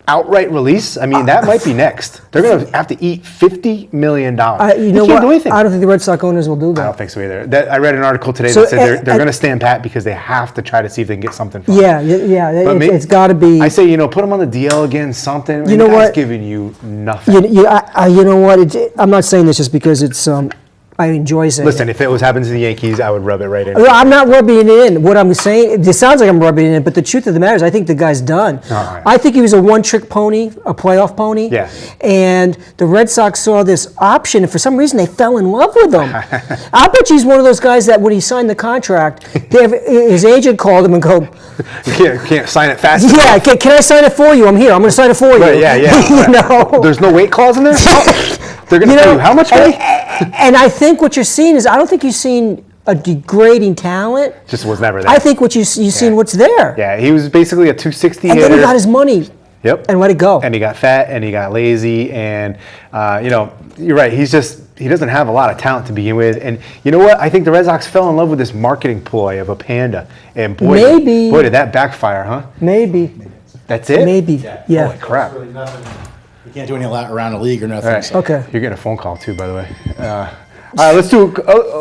Outright release. I mean, that might be next. They're going to have to eat $50 million. You know can't what? do anything. I don't think the Red Sox owners will do that. I don't think so either. I read an article today that said they're going to stand pat because they have to try to see if they can get something from it. Yeah. It's got to be. I say, put them on the DL again, something. You know what? Giving you nothing. You know what? I'm not saying this just because it's I enjoy saying Listen, it. if it was happening to the Yankees, I would rub it right in. Well, I'm not rubbing it in. What I'm saying, it sounds like I'm rubbing it in, but the truth of the matter is I think the guy's done. right. I think he was a one-trick pony, a playoff pony. Yeah. And the Red Sox saw this option, and for some reason they fell in love with him. I bet he's one of those guys that when he signed the contract, his agent called him and go, You can't sign it fast yeah, enough. can I sign it for you? I'm here. I'm going to sign it for you. Right, yeah. You know? There's no weight clause in there? They're going to pay you how much money? And I think what you're seeing is, I don't think you've seen a degrading talent. Just was never there. I think what you've seen what's there. Yeah, he was basically a 260 And hitter. then he got his money. Yep. And let it go. And he got fat and he got lazy and you're right. He doesn't have a lot of talent to begin with. And you know what? I think the Red Sox fell in love with this marketing ploy of a panda. And boy, did that backfire, huh? Maybe. That's it? Maybe. Yeah. Holy crap. Really nothing. You can't do any around the league or nothing. All right. So. Okay. You're getting a phone call too, by the way. All right, let's do.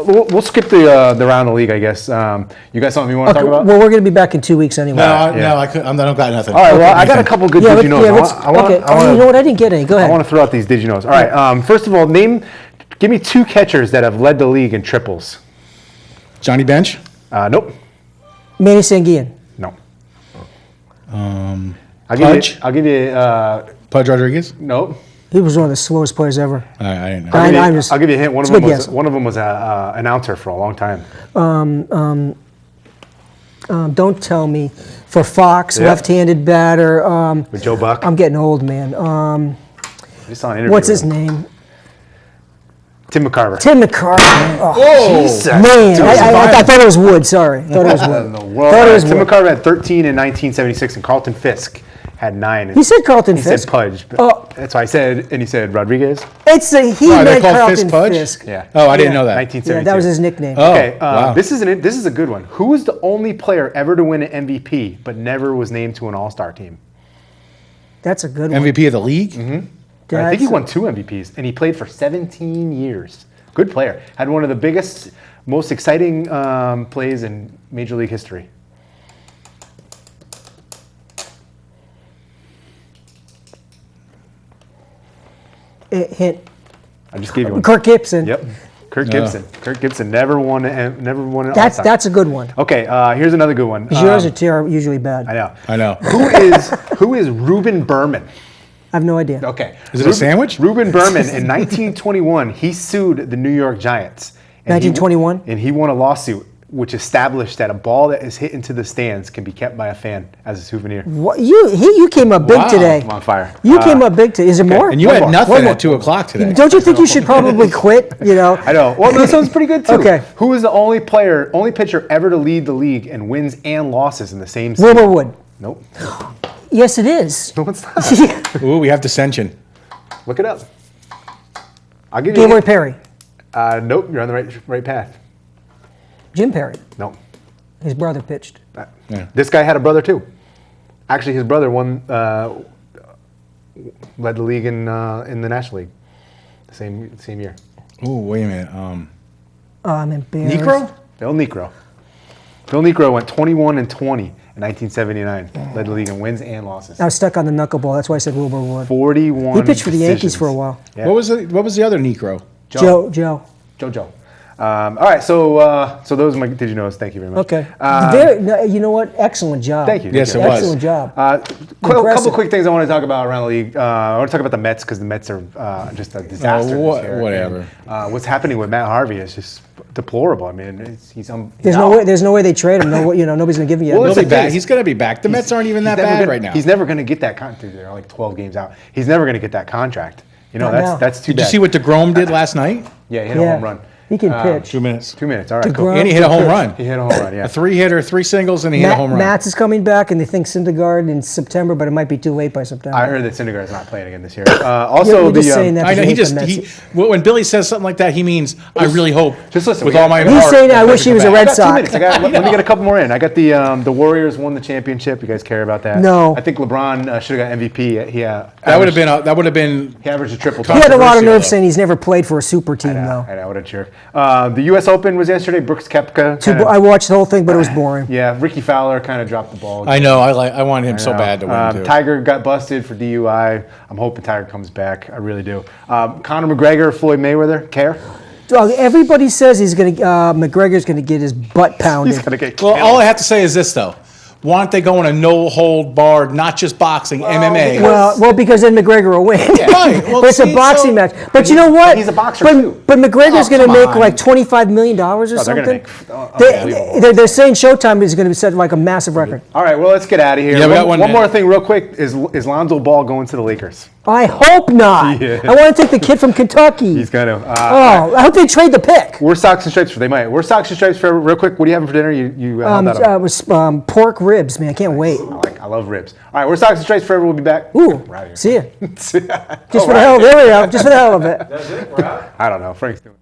We'll skip the round of the league, I guess. You got something you want to talk about? Well, we're going to be back in 2 weeks anyway. No, I don't got nothing. All right. Well, I got a couple good did you knows. Okay. You know what? I didn't get any. Go ahead. I want to throw out these did you knows. All right. First of all, give me 2 catchers that have led the league in triples. Johnny Bench. Nope. Manny Sanguian. No. Pudge? I'll give you. Pudge Rodriguez. Nope. He was one of the slowest players ever. I didn't know. I'll give you a hint. It's a good guess. One of them was an announcer for a long time. Don't tell me. For Fox, Yeah. left-handed batter. With Joe Buck. I'm getting old, man. Just saw an interview. What's with his him. name? Tim McCarver. Tim McCarver. Oh, Jesus. man. I thought it was Wood. Sorry. Thought it was Wood. In the world. Thought it was Tim Wood. McCarver had 13 in 1976, and Carlton Fisk had 9. He said Carlton He Fisk. said Pudge. But Oh. That's why I said, and he said Rodriguez. He Why, they meant called Carlton Fisk Pudge? Fisk. Yeah. Oh, I didn't know that. 1972. Yeah, that was his nickname. Oh, Okay, wow. this is a good one. Who was the only player ever to win an MVP but never was named to an All-Star team? That's a good one. MVP of the league. Mm-hmm. I think he won 2 MVPs, and he played for 17 years. Good player. Had one of the biggest, most exciting plays in Major League history. Hint. I just gave you one. Kirk Gibson. Yep. Kirk Gibson. Kirk Gibson never won an All-Star. That's a good one. Okay, here's another good one. Yours are usually bad. I know. I know. Who is Reuben Berman? I have no idea. Okay. Is it a sandwich? Reuben Berman in 1921, he sued the New York Giants. 1921? And he won a lawsuit which established that a ball that is hit into the stands can be kept by a fan as a souvenir. What, you came up big Wow. today. I'm on fire. You came up big today. Is there more? And you One had more. nothing One more. at 2 o'clock today. Don't you think you should probably quit? You know. I know. Well, this one's pretty good too. Okay. Who is the only pitcher ever to lead the league in wins and losses in the same season? Wilbur Wood. Nope. Yes, it is. No, it's not. Ooh, we have dissension. Look it up. I'll give you. Gilroy Perry. Nope. You're on the right path. Jim Perry. Nope. His brother pitched. Yeah. This guy had a brother too. Actually, his brother led the league in the National League, the same year. Ooh, wait a minute. Oh, I'm embarrassed. Necro? Phil Necro. Phil Necro went 21 and 20 in 1979. Led the league in wins and losses. I was stuck on the knuckleball. That's why I said Wilbur Wood. 41. He pitched for the Yankees decisions. for a while. Yeah. What was the other Necro? Joe. Joe. All right, so those are my did you knows. Thank you very much. Okay. You know what? Excellent job. Thank you. Yes, it was. Excellent job. A couple Impressive. quick things I want to talk about around the league. I want to talk about the Mets because the Mets are just a disaster. this year. Whatever. And, what's happening with Matt Harvey is just deplorable. I mean, he's There's no way they trade him. Nobody's gonna give you. Well, He'll it's be the back. thing is- He's going to be back. The Mets aren't even that bad right now. He's never going to get that contract. They're like 12 games out. He's never going to get that contract. You know, Not now. that's too Did bad. you see what DeGrom did last night? Yeah, he hit a home run. He can pitch. 2 minutes. 2 minutes. All right, cool. DeGrom- And he hit a home run. He hit a home run. Yeah. A 3-hitter, 3 singles, and he hit a home run. Matz is coming back, and they think Syndergaard in September, but it might be too late by September. I heard that Syndergaard's not playing again this year. Also, You're just saying that I know because you hate the Mets. when Billy says something like that, he means I really hope. Just listen, with we all got- my He's heart. saying, that I wish Doug he was a come Red back. I got 2 Sox. minutes. Let me get a couple more in. I got the Warriors won the championship. You guys care about that? No. I think LeBron should have got MVP. That would have been. He averaged a triple. He had a lot of controversial, nerve though. saying he's never played for a super team, though. I know, what a jerk. The U.S. Open was yesterday. Brooks Koepka. I watched the whole thing, but it was boring. Yeah, Ricky Fowler kind of dropped the ball. I know. I wanted him so bad to win too. Tiger got busted for DUI. I'm hoping Tiger comes back. I really do. Conor McGregor, Floyd Mayweather. Care? Dog, everybody says he's going to. McGregor's going to get his butt pounded. He's gonna get killed. Well, all I have to say is this, though. Why don't they go in a no-hold-barred, not just boxing, MMA? Well, because then McGregor will win. Right. Well, but it's a see, boxing so- match. But you know what? He's a boxer, but, too. But McGregor's Oh, going to come make on. like $25 million or they're something. gonna make unbelievable. They're saying Showtime is going to set like a massive record. All right, well, let's get out of here. Yeah, we got one more minute. thing real quick. Is Lonzo Ball going to the Lakers? I hope not. Yeah. I want to take the kid from Kentucky. He's gonna. I hope they trade the pick. We're Socks and Stripes. They might. We're Socks and Stripes for real quick. What are you having for dinner? You held that up. It was pork ribs, man. I can't wait. I love ribs. All right, we're Socks and Stripes forever. We'll be back. Ooh, We're out of here. see ya. Just Just for the hell. There we go. Just for the hell of it. I don't know. Frank's doing.